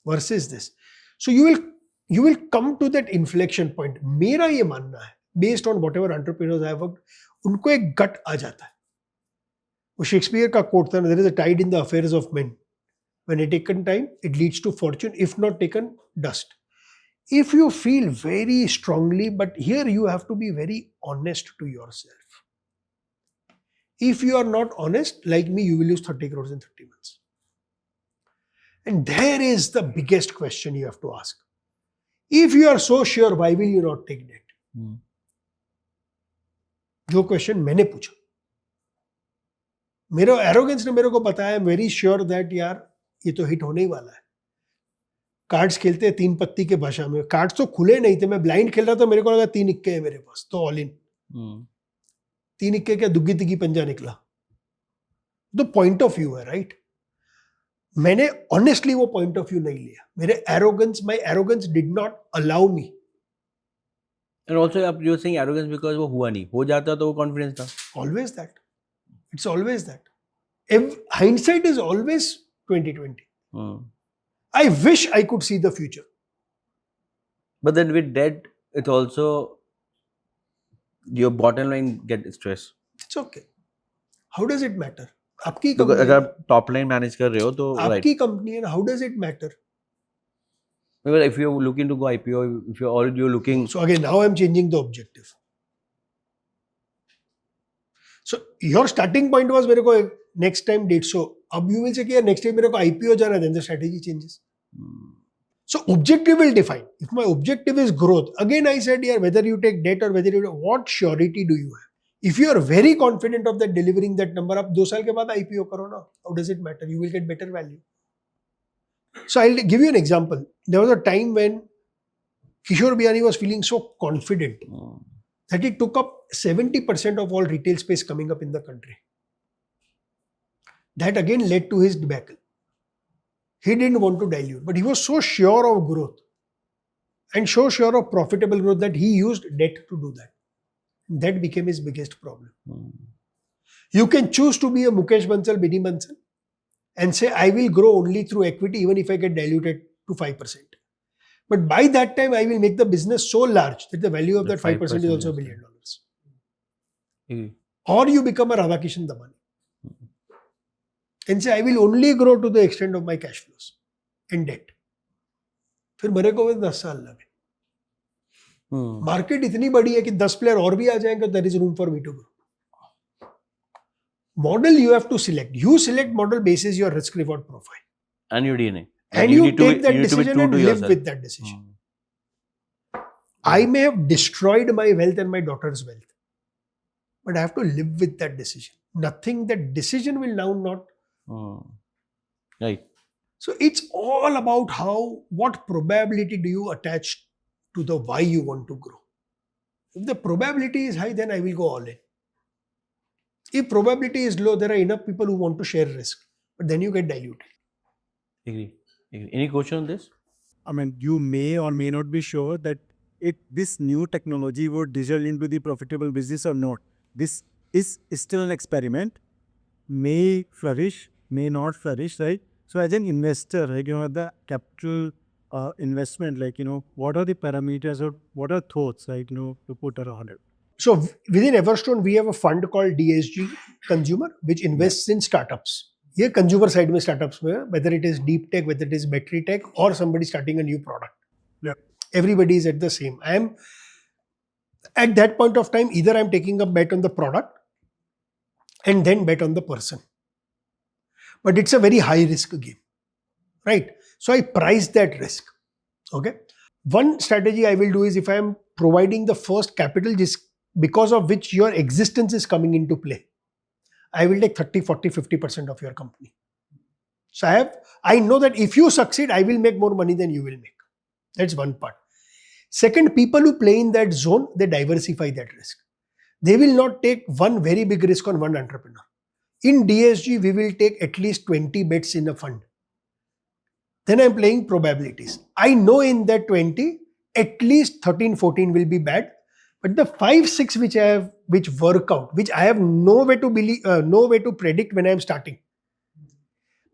versus this. So you will come to that inflection point. मेरा ये मानना है, based on whatever entrepreneurs I have worked, उनको एक gut आ जाता है. वो Shakespeare का कोट था, there is a tide in the affairs of men. When it taken time, it leads to fortune. If not taken, dust. If you feel very strongly, but here you have to be very honest to yourself. If you are not honest, like me, you will lose 30 crores in 30 months. And there is the biggest question you have to ask. If you are so sure, why will you not take debt? जो question मैंने पूछा, मेरा arrogance ने मेरे को बताया, I am very sure that यार ये तो हिट होने ही वाला है. कार्ड्स खेलते हैं 3 पत्ती के भाषा में, कार्ड्स तो खुले नहीं थे, मैं ब्लाइंड खेल रहा था, मेरे को लगा 3 इक्के है मेरे पास, तो ऑल इन. 3 इक्के क्या दुग्गी तिग्गी पंजा निकला. तो पॉइंट ऑफ व्यू है, राइट? मैंने ऑनेस्टली वो पॉइंट ऑफ व्यू नहीं लिया. मेरे my arrogance did not allow me. And also, you're saying arrogance because वो हुआ नहीं, हो जाता तो वो confidence था. Always that. It's always that. Hindsight is always 2020. I wish I could see the future. But then with debt, it also your bottom line get stressed. It's okay. How does it matter? आपकी तो company, अगर आप top line manage कर रहे हो तो आपकी company है, how does it matter? Well, if you're looking to go IPO, if you're already looking. So again, now I'm changing the objective. So your starting point was मेरे को next time date. So अब you will say कि next time मेरे को IPO जाना है, then the strategy changes. So objective will define. If my objective is growth, again I said here, whether you take debt or whether you what surety do you have? If you are very confident of that delivering that number, आप 2 साल के बाद IPO करो ना. How does it matter? You will get better value. So I'll give you an example. There was a time when Kishore Biyani was feeling so confident that he took up 70% of all retail space coming up in the country. That again led to his debacle. He didn't want to dilute, but he was so sure of growth and so sure of profitable growth that he used debt to do that. That became his biggest problem. You can choose to be a Mukesh Bansal, Bini Bansal and say, I will grow only through equity even if I get diluted to 5%. But by that time, I will make the business so large that the value of that 5% is also $1 billion. Or you become a Rakesh and Damani. and say I will only grow to the extent of my cash flows and debt. फिर मेरे को 10 साल लगे. Market इतनी बड़ी है कि 10 player और भी आ जाएंगे, there is room for me to grow. Model you have to select. You select model basis your risk reward profile. And your DNA. And you take that decision and live with that decision. I may have destroyed my wealth and my daughter's wealth, but I have to live with that decision. Nothing, that decision will now not. Right. So it's all about what probability do you attach to the why you want to grow. If the probability is high, then I will go all in. If probability is low, there are enough people who want to share risk, but then you get diluted. Agree. Any question on this? I mean, you may or may not be sure that this new technology would result into the profitable business or not. This is still an experiment. May flourish, may not flourish, right? So as an investor, like, the capital investment, like, what are the parameters or what are thoughts, right, to put around it? So within Everstone, we have a fund called DSG Consumer, which invests in startups. Here, consumer side में startups में, whether it is deep tech, whether it is battery tech, or somebody starting a new product. Yeah. Everybody is at the same. I am at that point of time, either I'm taking a bet on the product and then bet on the person. But it's a very high risk game, right? So I price that risk. Okay. One strategy I will do is if I am providing the first capital because of which your existence is coming into play, I will take 30, 40, 50% of your company. So I know that if you succeed, I will make more money than you will make. That's one part. Second, people who play in that zone, they diversify that risk. They will not take one very big risk on one entrepreneur. In DSG, we will take at least 20 bets in a fund. Then I'm playing probabilities. I know in that 20, at least 13, 14 will be bad. But the 5, 6 which work out, which I have no way to predict when I am starting.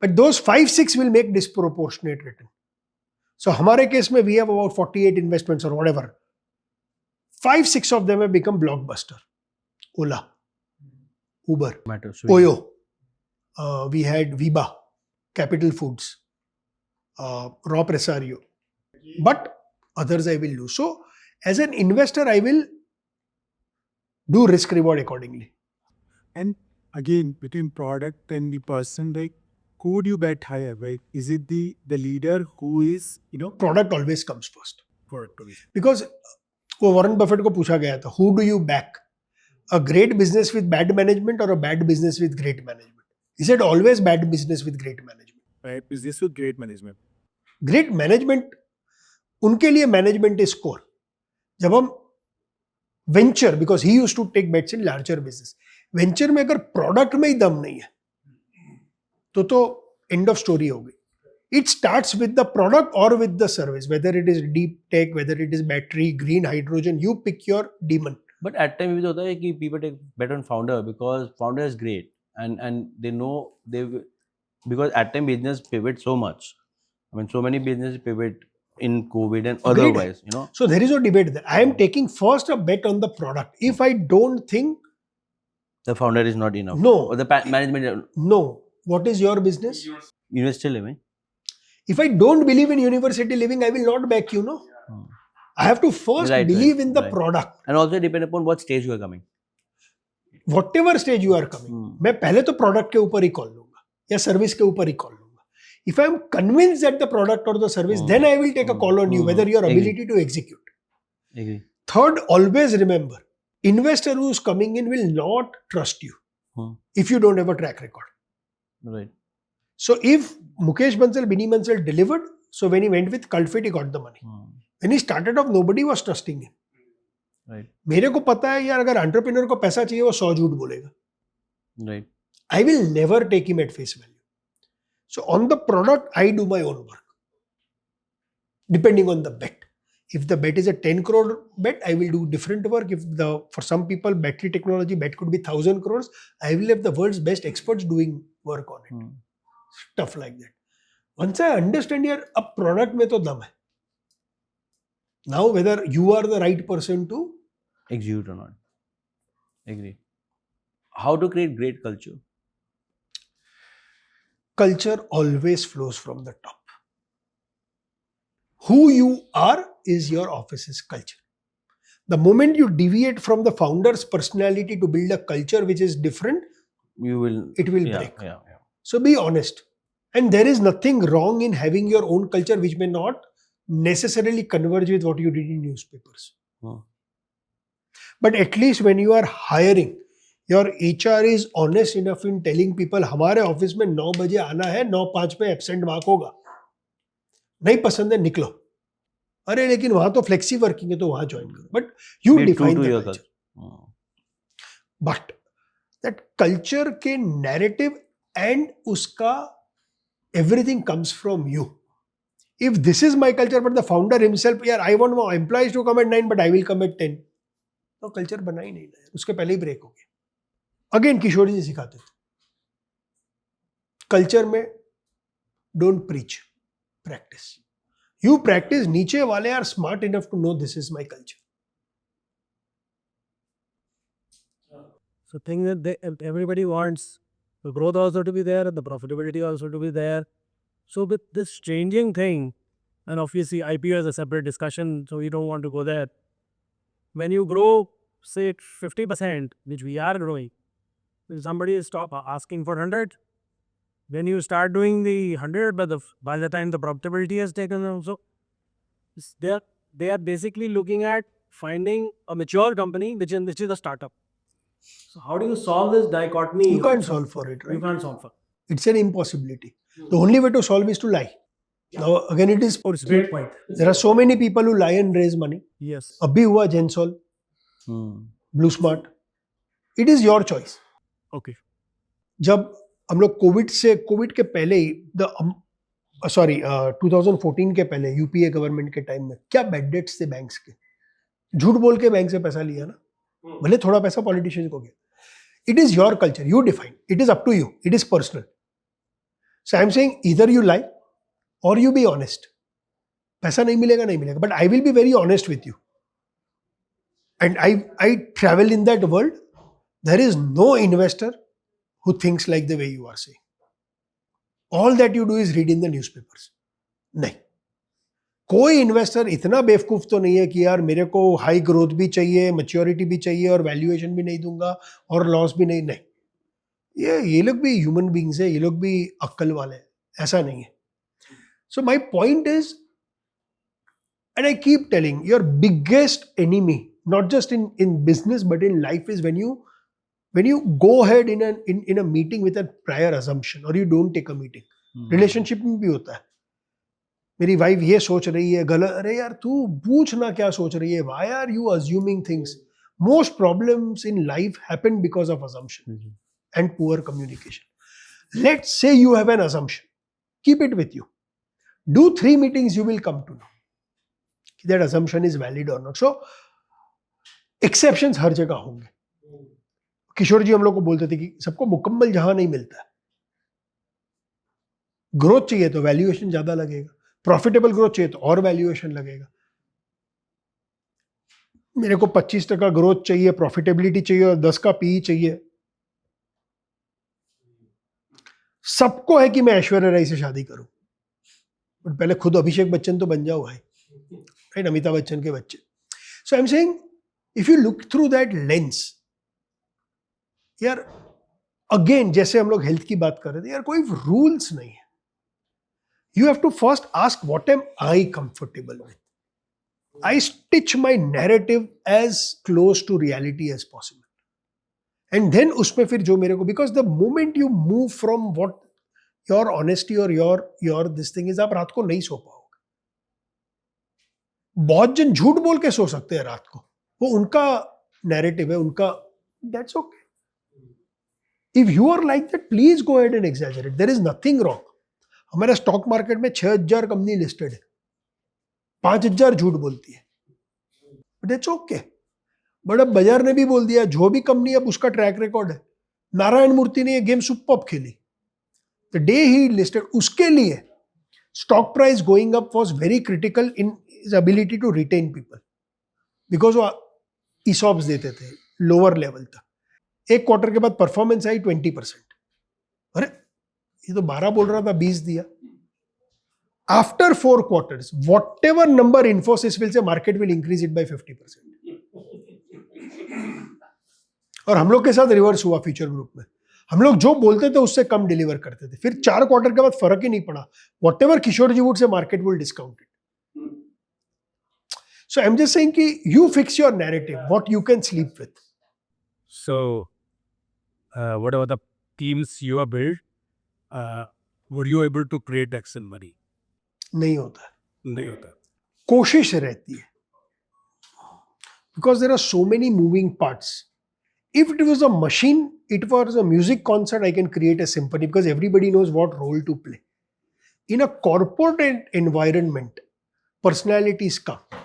But those 5, 6 will make disproportionate return. So hamare case mein we have about 48 investments or whatever. 5, 6 of them have become blockbuster. Ola, Uber, Oyo. We had Viba, Capital Foods, Raw Presario. But others I will lose. So as an investor, I will do risk reward accordingly. And again, between product and the person, like, who would you bet higher, right? Is it the leader who is, Product always comes first. Product always. Because Warren Buffett ko pucha gaya tha, who do you back? A great business with bad management or a bad business with great management? He said always bad business with great management. Right, business with great management. Great management, उनके लिए management is core. जब हम venture, because he used to take bets in larger business. Venture में अगर product में ही दम नहीं है, तो end of story हो गई. It starts with the product or with the service, whether it is deep tech, whether it is battery, green hydrogen, you pick your demon. But at times it होता है कि people take bet on founder because founder is great and they know because at times business pivots so much. I mean, so many businesses pivot in COVID and otherwise, So there is no debate there. I am taking first a bet on the product. If I don't think the founder is not enough, no, or the management, no. What is your business? University living. If I don't believe in university living, I will not back you, no. I have to first believe in the product. And also depend upon what stage you are coming. Whatever stage you are coming, मैं पहले तो product के ऊपर ही call लूँगा या service के ऊपर ही call लूँगा. If I am convinced that the product or the service, then I will take a call on you, whether your ability to execute. Agree. Third, always remember, investor who is coming in will not trust you if you don't have a track record. Right. So if Mukesh Bini Bansal delivered, so when he went with Cultfit, he got the money. When he started off, nobody was trusting him. Right. मेरे को पता है यार अगर entrepreneur को पैसा चाहिए वो 100 झूठ बोलेगा. Right. I will never take him at face value. So on the product, I do my own work. Depending on the bet. If the bet is a 10 crore bet, I will do different work. For some people, battery technology bet could be 1,000 crores. I will have the world's best experts doing work on it. Stuff like that. Once I understand here, a product mein to dam hai. Now whether you are the right person to execute or not. Agree. How to create great culture? culture always flows from the top. Who you are is your office's culture. The moment you deviate from the founder's personality to build a culture which is different, You will. it will Yeah, break. yeah. So be honest. And there is nothing wrong in having your own culture which may not necessarily converge with what you did in newspapers. Hmm. But at least when you are hiring, your HR is honest enough in telling people हमारे office में 9 बजे आना है, 9:05 पे absent mark होगा, नहीं पसंद है निकलो. अरे लेकिन वहां तो फ्लेक्सी वर्किंग है तो वहां ज्वाइन करो. But you Be true define to the your culture. culture. Hmm. But that culture के नैरेटिव एंड उसका everything comes from you. If this is my culture, but the founder himself, यार I want my employees to come at 9, but I will come at 10. तो culture बना ही नहीं ना, उसके पहले ही break हो गया. अगेन किशोर जी सिखाते थे कल्चर में don't preach, practice. You practice. नीचे वाले are smart enough to know this is my culture. So think that everybody wants the growth also to be there and the profitability also to be there. So with this changing thing, and obviously IPO is a separate discussion, so we don't want to go there. When you grow, say 50%, which we are growing, will somebody stop asking for 100? When you start doing the 100, but by the time the profitability has taken also, they are basically looking at finding a mature company which is a startup. So how do you solve this dichotomy? You can't solve for it, You right? can't solve for it. It's an impossibility. The only way to solve is to lie. Now again it is, Oh, it's a great point. there are so many people who lie and raise money. Yes. अभी हुआ Gensol, Hmm. Blue smart. It is your choice. Okay. जब हम लोग Covid के पहले ही 2014 के पहले UPA government के टाइम में क्या बैड डेट्स थे बैंक्स के. झूठ बोल के बैंक से पैसा लिया ना, भले थोड़ा पैसा पॉलिटिशियन को गया. It is your culture, you define. It is up to you, it is personal. So I am saying either you lie or you be honest. पैसा नहीं मिलेगा, नहीं मिलेगा, but I will be very honest with you. And I travel in that world. There is no investor who thinks like the way you are saying. All that you do is read in the newspapers. नहीं, कोई investor इतना बेवकूफ तो नहीं है कि यार मेरे को हाई ग्रोथ भी चाहिए, मैच्योरिटी भी चाहिए और वैल्यूएशन भी नहीं दूंगा और लॉस भी नहीं. ये लोग भी ह्यूमन बींग्स है, ये लोग भी अक्ल वाले हैं, ऐसा नहीं है. So my point is, and I keep telling, your biggest enemy not just in business but in life is when you go ahead in a meeting with a prior assumption or you don't take a meeting. Relationship में भी होता है. मेरी wife ये सोच रही है गलत, अरे यार तू पूछ ना क्या सोच रही है, why are you assuming things? Most problems in life happen because of assumption and poor communication. Let's say you have an assumption, keep it with you. Do 3 meetings, you will come to know that assumption is valid or not. So exceptions हर जगह होंगे. किशोर जी हम लोग को बोलते थे कि सबको मुकम्मल जहां नहीं मिलता है. ग्रोथ चाहिए तो वैल्यूएशन ज्यादा लगेगा, प्रॉफिटेबल ग्रोथ चाहिए तो और वैल्यूएशन लगेगा. मेरे को 25% ग्रोथ चाहिए, प्रॉफिटेबिलिटी चाहिए और 10 का पीई चाहिए. सबको है कि मैं ऐश्वर्या राय से शादी करूं, बट पहले खुद अभिषेक बच्चन तो बन जाओ भाई, राइट? अमिताभ बच्चन के बच्चे. So I am saying, if you look through that lens, यार अगेन जैसे हम लोग हेल्थ की बात कर रहे थे, यार कोई रूल्स नहीं है. You have to first ask what am I comfortable with. I stitch my narrative as close to reality as possible, and then उसमें फिर जो मेरे को, because the moment you move from what your honesty or your this thing is, आप रात को नहीं सो पाओगे. बहुत जन झूठ बोल के सो सकते हैं रात को, वो उनका नैरेटिव है, उनका, that's okay. If you are like that, please go ahead and exaggerate. There is nothing wrong. हमारे स्टॉक मार्केट में 6000 कंपनी लिस्टेड है, 5000 झूठ बोलती है, बट इट्स ओके. बट अब बाजार ने भी बोल दिया, जो भी कंपनी अब उसका ट्रैक रिकॉर्ड है. नारायण मूर्ति ने ये गेम सुपर खेली द डे ही लिस्टेड. उसके लिए stock price going up was very critical in his ability to retain people, because वो ईसॉप्स देते थे लोअर लेवल तक. एक क्वार्टर के बाद परफॉर्मेंस आई 20%. अरे ये तो 12 बोल रहा था 20 दिया. After 4 quarters, whatever number Infosys will say, market will increase it by 50%. और हम लोग के साथ रिवर्स हुआ फ्यूचर ग्रुप में. हम लोग जो बोलते थे उससे कम डिलीवर करते थे. फिर 4 क्वार्टर के बाद फर्क ही नहीं पड़ा. Whatever Kishore ji would say, market will discount it. So I'm just saying कि you fix your narrative, what you can sleep with. So, whatever the teams you have built, were you able to create Excel money? नहीं होता. नहीं होता. कोशिश रहती है. Because there are so many moving parts. If it was a machine, it was a music concert, I can create a symphony because everybody knows what role to play. In a corporate environment, personalities come.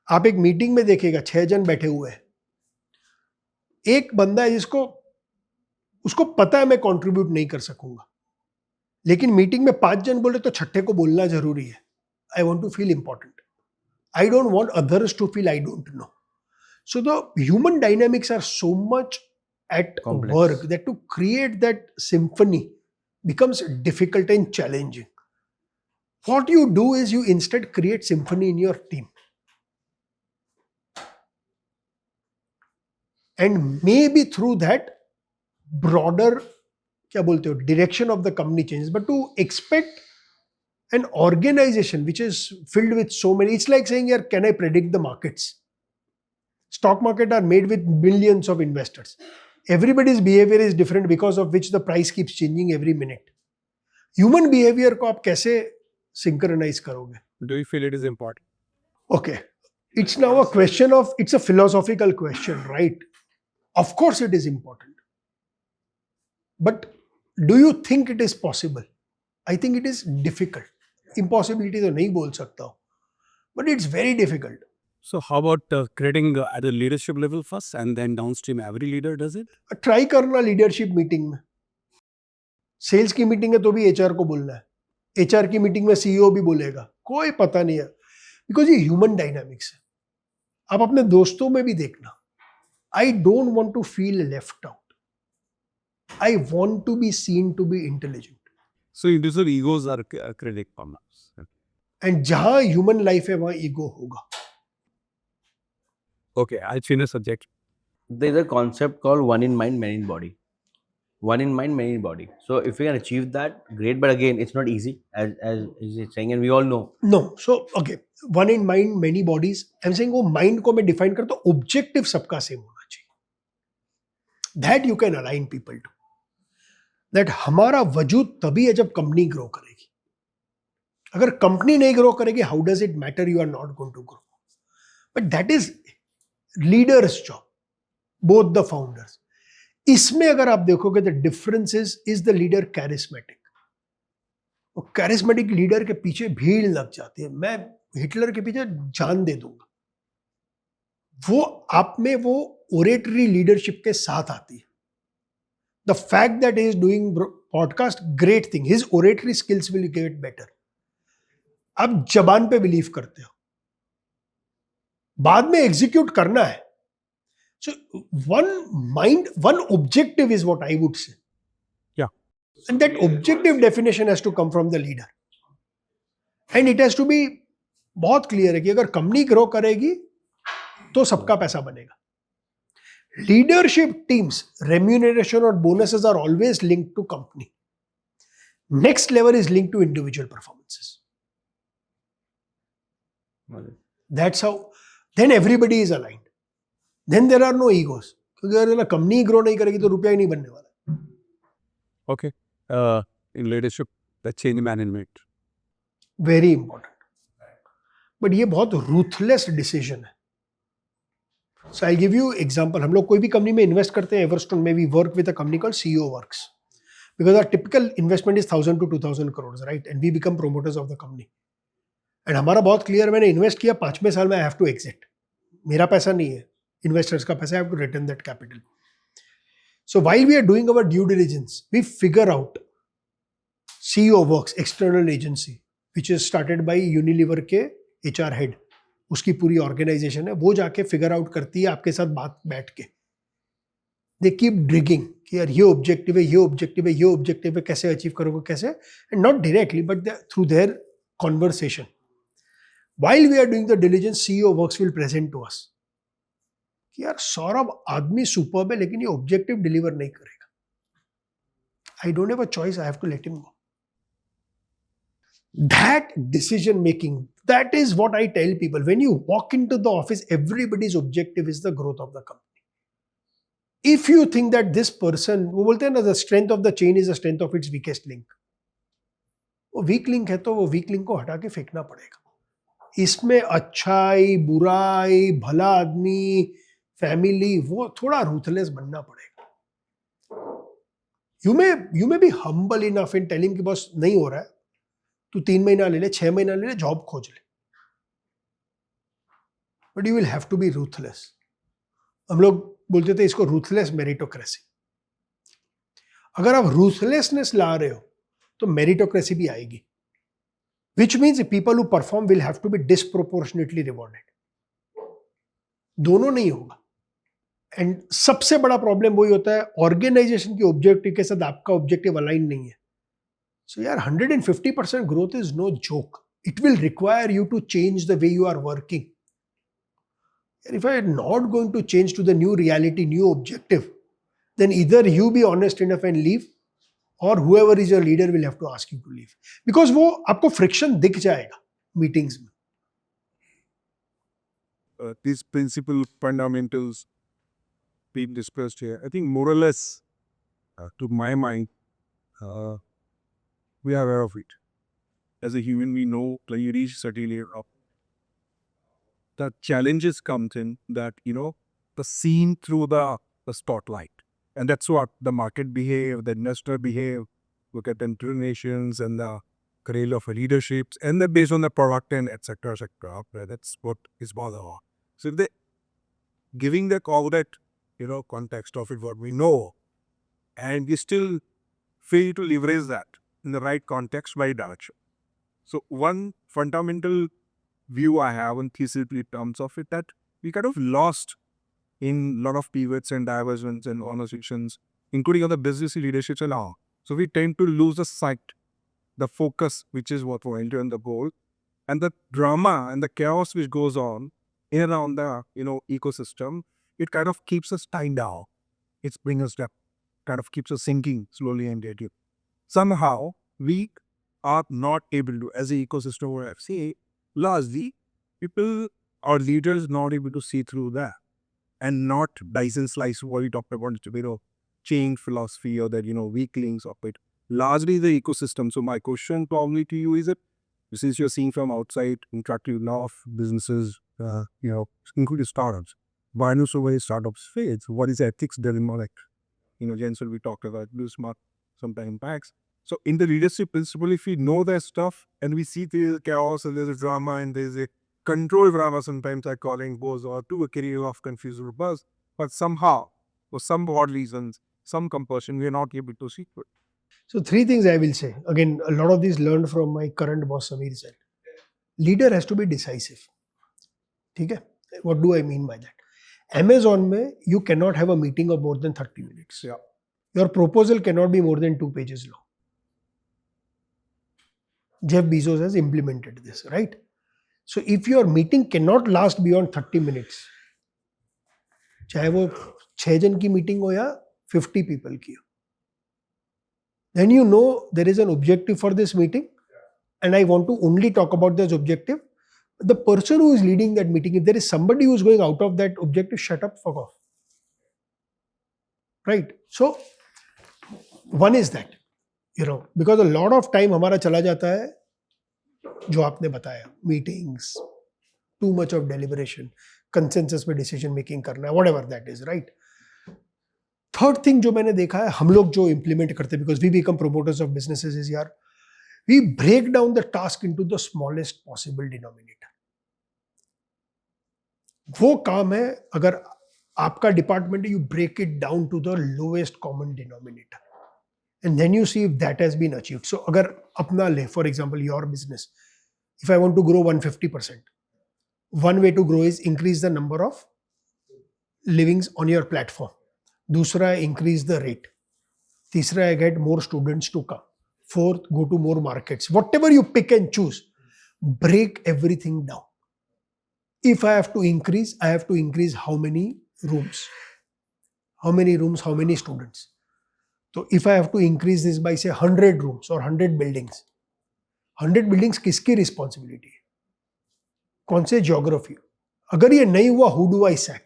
आप एक meeting में देखेगा 6 जन बैठे हुए हैं. एक बंदा है जिसको उसको पता है मैं कंट्रीब्यूट नहीं कर सकूंगा, लेकिन मीटिंग में 5 जन बोले तो छठे को बोलना जरूरी है. I want to feel important. I don't want others to feel I don't know. So the human dynamics are so much at Complex. work that to create that symphony becomes difficult and challenging. What you do is you instead create symphony in your team. And maybe through that broader क्या बोलते हो, direction of the company changes. But to expect an organization which is filled with so many, it's like saying, "Yaar, can I predict the markets?" Stock market are made with millions of investors. Everybody's behavior is different because of which the price keeps changing every minute. Human behavior को आप कैसे synchronize करोगे? Do you feel it is important? Okay, it's now a question of, it's a philosophical question, right? Of course it is important. But do you think it is possible? I think it is difficult. Impossibility तो नहीं बोल सकता हूँ, but it's very difficult. So how about creating at the leadership level first and then downstream every leader does it? Try करना leadership meeting में. Sales की meeting है तो भी एचआर को बोलना है. एचआर की मीटिंग में सीईओ भी बोलेगा. कोई पता नहीं है, बिकॉज ये ह्यूमन डायनामिक्स है. आप अपने दोस्तों में भी देखना. I don't want to feel left out. I want to be seen to be intelligent. So individual egos are critic from us. And जहां ह्यूमन लाइफ है वहां ईगो होगा. Okay, I'll change the subject. There's a concept called one in mind, many in body. One in mind, many in body. So if we can achieve that, great. But again, it's not easy, as he's saying, and we all know. No. So okay, one in mind many bodies. I am saying वो mind को मैं define करता हूं, objective सबका same होना चाहिए. That you can align people to. That हमारा वजूद तभी है जब कंपनी ग्रो करेगी. अगर कंपनी नहीं ग्रो करेगी, how does it matter? You are not going to grow. But that is leaders job, both the founders. इसमें अगर आप देखोगे the difference is the leader charismatic. और कैरिस्मेटिक लीडर के पीछे भीड़ लग जाती है. मैं हिटलर के पीछे जान दे दूंगा. वो आप में वो ओरेटरी लीडरशिप के साथ आती है. The fact that he is doing podcast, great thing. His oratory skills will get better. आप जबान पे बिलीव करते हो, बाद में एग्जीक्यूट करना है. So one mind, one objective is what I would say. Yeah. And that objective definition has to come from the leader. And it has to be बहुत क्लियर है कि अगर कंपनी ग्रो करेगी तो सबका पैसा बनेगा. लीडरशिप टीम्स, रेम्यूनरेशन और bonuses are always linked to company. Next level is linked to individual performances. That's how. Then everybody is aligned. Then there are no egos. क्योंकि अगर कंपनी ग्रो नहीं करेगी तो रुपया ही नहीं बनने वाला. Okay. In leadership, the change management. Very important. But ये बहुत रूथलेस डिसीजन है. सो आई गिव यू एग्जांपल. हम लोग कोई भी कंपनी में इन्वेस्ट करते हैं, एवरस्टोन में we work with a company called CEO works, because our typical investment is 1000 to 2000 crores, right? And we become promoters of the company. And हमारा बहुत क्लियर, मैंने इन्वेस्ट किया, 5वें साल में आई हैव टू एग्जिट. मेरा पैसा नहीं है, इन्वेस्टर्स का पैसा. I have to return that capital. So while we are doing our due diligence, we figure out CEO works, external agency which is started by Unilever के एचआर हेड. उसकी पूरी organisation है, वो जाके फिगर आउट करती है आपके साथ बात बैठ के They keep digging कि यार ये objective है, ये objective है, ये objective है, कैसे achieve करोगे, कैसे, and not directly but through their conversation. While we are doing the diligence, CEO works will present to us कि यार सौरभ आदमी superb है लेकिन ये objective deliver नहीं करेगा. I don't have a choice, I have to let him go. That decision making, that is what I tell people. When you walk into the office, everybody's objective is the growth of the company. If you think that this person, वो बोलते हैं ना, the strength of the chain is the strength of its weakest link. वो weak link है तो वो weak link को हटा के फेंकना पड़ेगा. इसमें अच्छाई, बुराई, भला आदमी, फैमिली, वो थोड़ा ruthless बनना पड़ेगा. You may be humble enough in telling कि बस नहीं हो रहा है, तू 3 महीना ले ले, 6 महीना ले ले, जॉब खोज ले. But you will have to be ruthless. हम लोग बोलते थे इसको ruthless meritocracy. अगर आप ruthlessness ला रहे हो तो meritocracy भी आएगी. Which means people who perform will have to be disproportionately rewarded. दोनों नहीं होगा. एंड सबसे बड़ा प्रॉब्लम वही होता है, ऑर्गेनाइजेशन के ऑब्जेक्टिव के साथ आपका ऑब्जेक्टिव अलाइन नहीं है. So yeah, 150% growth is no joke. It will require you to change the way you are working. And if I am not going to change to the new reality, new objective, then either you be honest enough and leave, or whoever is your leader will have to ask you to leave. Because वो आपको friction दिख जाएगा meetings में. These principal fundamentals being discussed here, I think more or less, to my mind, we are aware of it. As a human, we know when you reach certain layer of the challenges comes in that, the scene through the spotlight. And that's what the market behave, the investor behave, look at the internations and the trail of leaderships, and then based on the product and et cetera, that's what is bother on. So if they giving the all that, context of it, what we know, and we still fail to leverage that in the right context, right direction. So one fundamental view I have on thesis in terms of it, that we kind of lost in a lot of pivots and diversions and conversations, including on the business leadership and all. So we tend to lose the sight, the focus, which is what we're into, and the goal, and the drama and the chaos which goes on in and around the ecosystem. It kind of keeps us tied down. It's bring us down, kind of keeps us sinking slowly and gradually. Somehow we are not able to, as an ecosystem or FCA, largely people or leaders not able to see through that and not dice and slice what we talked about, change philosophy or that, weak links of it. Largely the ecosystem. So my question probably to you is that, since you're seeing from outside, interacting with a lot of businesses, including startups, why do so many startups fail? So what is ethics dilemma like? Jensen, we talked about do smart sometimes impacts. So in the leadership principle, if we know that stuff and we see there's chaos and there's a drama and there's a control drama, sometimes I calling goes or to a career of confusion or buzz, but somehow, for some odd reasons, some compulsion, we are not able to see it. So 3 things I will say. Again, a lot of these learned from my current boss, Samir said. Leader has to be decisive. Okay? What do I mean by that? Amazon mein, you cannot have a meeting of more than 30 minutes. Yeah. Your proposal cannot be more than 2 pages long. Jeff Bezos has implemented this, right? So if your meeting cannot last beyond 30 minutes, चाहे वो 6 जन की meeting हो या 50 people की हो, then you know there is an objective for this meeting and I want to only talk about this objective. The person who is leading that meeting, if there is somebody who is going out of that objective, shut up, fuck off. Right? So, one is that, because a lot of time हमारा चला जाता है, जो आपने बताया, meetings, too much of deliberation, consensus में decision making करना, whatever that is, right? Third thing जो मैंने देखा है, हम लोग जो implement करते हैं, because we become promoters of businesses, is यार, we break down the task into the smallest possible denominator. वो काम है, अगर आपका डिपार्टमेंट है, you break it down to the lowest common denominator. And then you see if that has been achieved. So अगर अपना ले, for example, your business, if I want to grow 150%, one way to grow is increase the number of livings on your platform. दूसरा है increase the rate. तीसरा है get more students to come. Fourth, go to more markets. Whatever you pick and choose, break everything down. If I have to increase how many rooms? How many rooms, how many students? So if I have to increase this by say 100 rooms or 100 buildings, 100 buildings किसकी responsibility है? कौन से geography? अगर ये नहीं हुआ, who do I sack?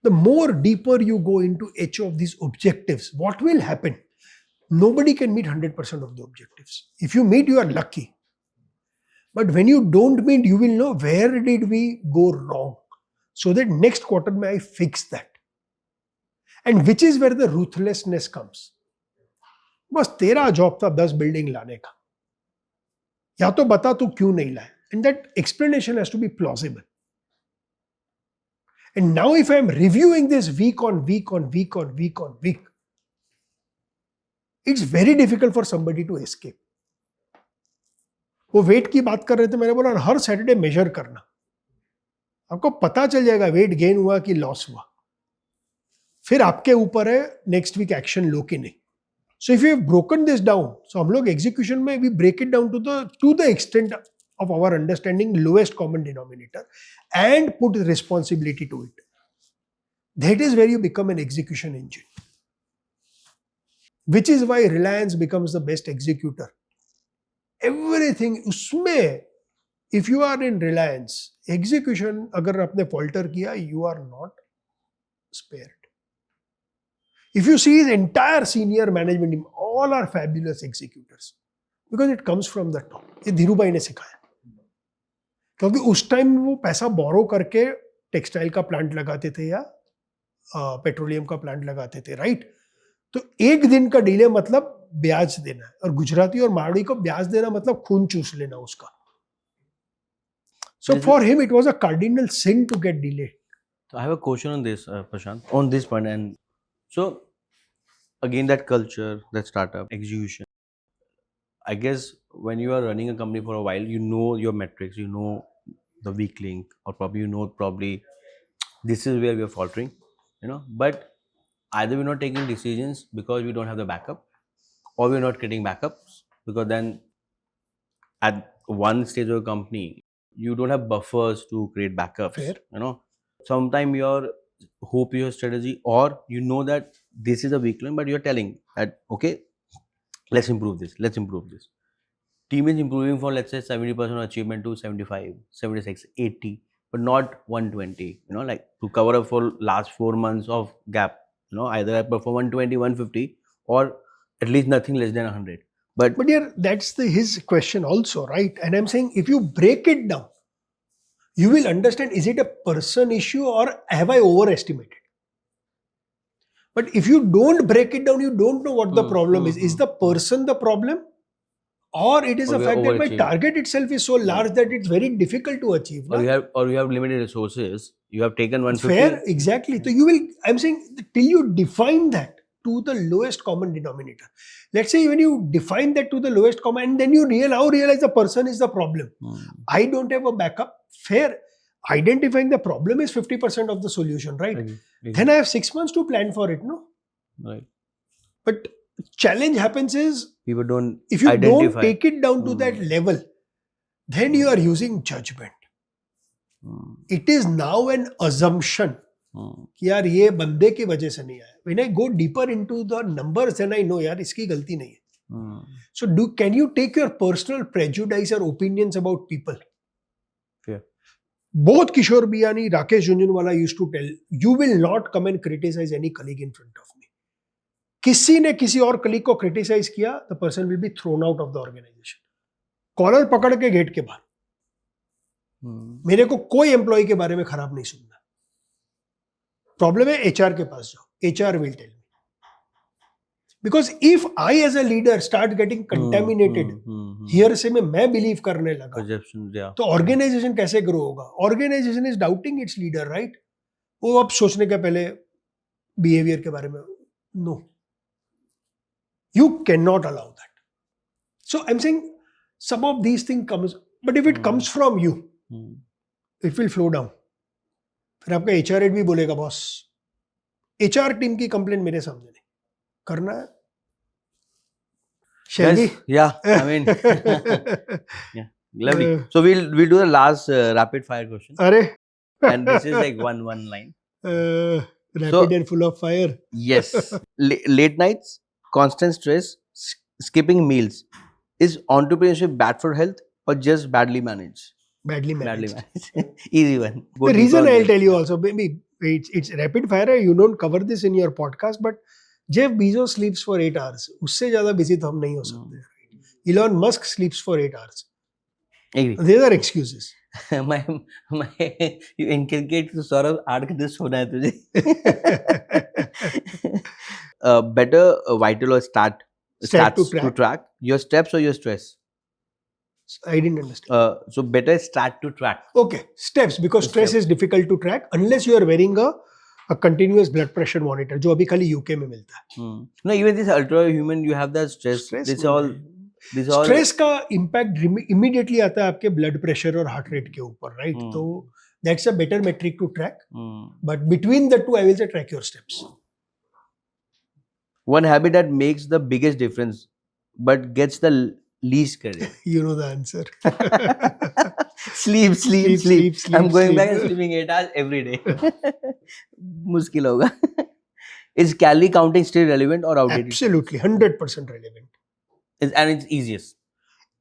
The more deeper you go into each of these objectives, what will happen? Nobody can meet 100% of the objectives. If you meet, you are lucky. But when you don't meet, you will know where did we go wrong. So that next quarter may I fix that. And which is where the ruthlessness comes. बस तेरा job था 10 building लाने का. या तो बता तू क्यों नहीं लाया. And that explanation has to be plausible. And now if I am reviewing this week on week on week on week on week, it's very difficult for somebody to escape. वो वेट की बात कर रहे थे, मैंने बोला हर Saturday major करना, आपको पता चल जाएगा वेट गेन हुआ कि लॉस हुआ. फिर आपके ऊपर है नेक्स्ट वीक एक्शन लो कि नहीं. So if you have broken this down, so हम लोग एग्जीक्यूशन में we break it down to the extent of our understanding, lowest common denominator, and put responsibility to it. That is where you become an execution engine. Which is why Reliance becomes the best executor. Everything usme, if you are in Reliance, execution agar apne falter kiya, you are not spared. If you see his entire senior management team, all are fabulous executors. Because it comes from the top. ये धीरूभाई ने सिखाया. क्योंकि उस time वो पैसा बोरो करके textile का plant लगाते थे या पेट्रोलियम का प्लांट लगाते थे, राइट. तो एक दिन का डिले मतलब ब्याज देना है, और गुजराती और मारवाड़ी को ब्याज देना मतलब खून चूस लेना उसका. So for him it was a cardinal sin to get delay. I have a question on this, Prashant, on this point. And so, again, that culture, that startup execution. I guess when you are running a company for a while, you know your metrics, you know the weak link, or probably probably this is where we are faltering, But either we're not taking decisions because we don't have the backup, or we're not getting backups because then at one stage of a company you don't have buffers to create backups. Fair. Sometimes your hope your strategy, or that this is a weak link, but you're telling that okay, let's improve this. Team is improving from, let's say, 70% achievement to 75, 76, 80, but not 120, like to cover up for last 4 months of gap, either I perform 120, 150, or at least nothing less than 100. But yeah, that's his question also, right? And I'm saying if you break it down, you will understand, is it a person issue or have I overestimated? But if you don't break it down, you don't know what the problem is. Is the person the problem? Or it is Or a we fact that my overachieving. target itself is so large that it's very difficult to achieve. or you have limited resources. You have taken 150. Fair, exactly. So you will, I'm saying, till you define that to the lowest common denominator. Let's say when you define that to the lowest common, and then you realize the person is the problem. I don't have a backup. Fair. Identifying the problem is 50% of the solution, right? Exactly. Then I have 6 months to plan for it, no? Right. But challenge happens is, People don't if you identify. don't take it down to that level, then you are using judgment. It is now an assumption कि यार ये बंदे की वजह से नहीं आया. When I go deeper into the numbers, then I know यार इसकी गलती नहीं है. So can you take your personal prejudice or opinions about people? Fair. Both Kishore, Biyani, Rakesh, Jhunjhunwala used to tell, you will not come and criticize any colleague in front of me. किसी ने किसी और colleague को criticise किया, the person will be thrown out of the organisation. Collar पकड़ के gate के बाहर. मेरे को कोई एम्प्लॉय के बारे में खराब नहीं सुनना. प्रॉब्लम है एचआर के पास जाओ. HR will tell me. Because if I as a leader start getting contaminated, here से मैं बिलीव करने लगा, तो ऑर्गेनाइजेशन कैसे ग्रो होगा? Organisation is doubting its leader, right? वो अब सोचने के पहले बिहेवियर के बारे में, no. You cannot allow that. So I'm saying some of these things comes, but if it comes from you, it will flow down. फिर आपका HR head भी बोलेगा, बॉस HR टीम की कंप्लेंट मेरे सामने नहीं करना है. Shall we? Yeah, I mean, yeah, lovely. So we'll do the last rapid fire question, अरे and this is like one line. rapid and full of fire. Yes, late nights, constant stress, skipping meals. Is entrepreneurship bad for health or just badly managed? Badly managed. Easy one. The reason I'll tell you also, maybe it's rapid fire. You don't cover this in your podcast, but Jeff Bezos sleeps for 8 hours. उससे ज़्यादा busy तो हम नहीं हो सकते. Elon Musk sleeps for 8 hours. Agree. These are excuses. my you inculcate to Saurabh 8 घंटे सोना है तुझे. Better vital or stats to track your steps or your stress. I didn't understand. So better stat to track. Okay, steps, because stress is difficult to track unless you are wearing a continuous blood pressure monitor, जो अभी खाली UK में मिलता है. No, even this ultra human, you have that stress. This all. Stress का impact immediately आता है आपके blood pressure और heart rate के ऊपर, right? तो that's a better metric to track. But between the two, I will say track your steps. One habit that makes the biggest difference, but gets the least credit. You know the answer. Sleep. I'm going back and sleeping 8 hours every day. मुश्किल होगा. Is calorie counting still relevant or outdated? Absolutely, 100% relevant. And it's easiest.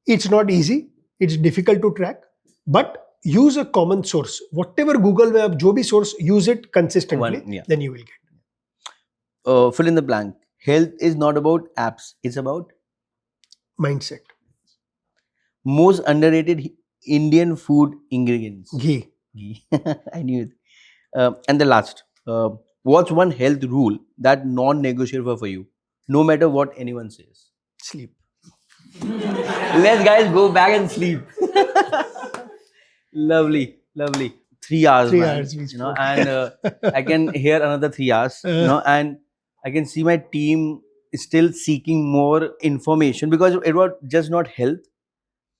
It's not easy. It's difficult to track. But use a common source. Whatever Google में आप जो भी source, use it consistently. Then you will get. Fill in the blank. Health is not about apps. It's about mindset. Most underrated Indian food ingredients. Ghee. I knew it. And the last. What's one health rule that non-negotiable for you, no matter what anyone says? Sleep. Let's guys go back and sleep. Lovely. 3 hours. 3 man, hours. You know, and I can hear another 3 hours. You know, and I can see my team still seeking more information, because it was just not health.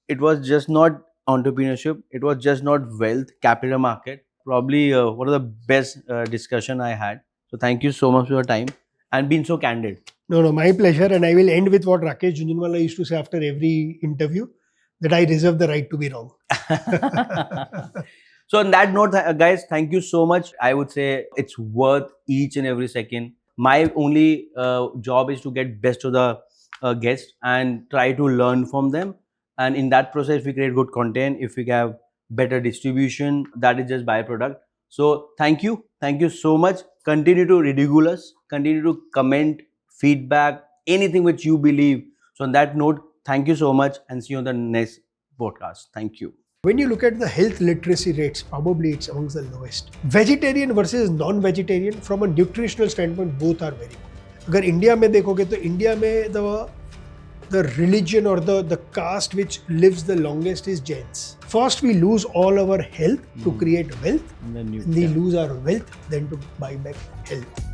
It was just not entrepreneurship. It was just not wealth, capital market. Probably one of the best discussion I had. So thank you so much for your time and being so candid. No, my pleasure. And I will end with what Rakesh Jhunjhunwala used to say after every interview, that I reserve the right to be wrong. So on that note, guys, thank you so much. I would say it's worth each and every second. My only job is to get best of the guests and try to learn from them. And in that process, if we create good content, if we have better distribution, that is just byproduct. So thank you so much. Continue to ridicule us, continue to comment, feedback, anything which you believe. So on that note, thank you so much, and see you on the next podcast. Thank you. When you look at the health literacy rates, probably it's amongst the lowest. Vegetarian versus non-vegetarian, from a nutritional standpoint, both are very good. अगर India में देखोगे तो India में the religion or the caste which lives the longest is Jains. First, we lose all our health to create wealth, and then we lose our wealth then to buy back health.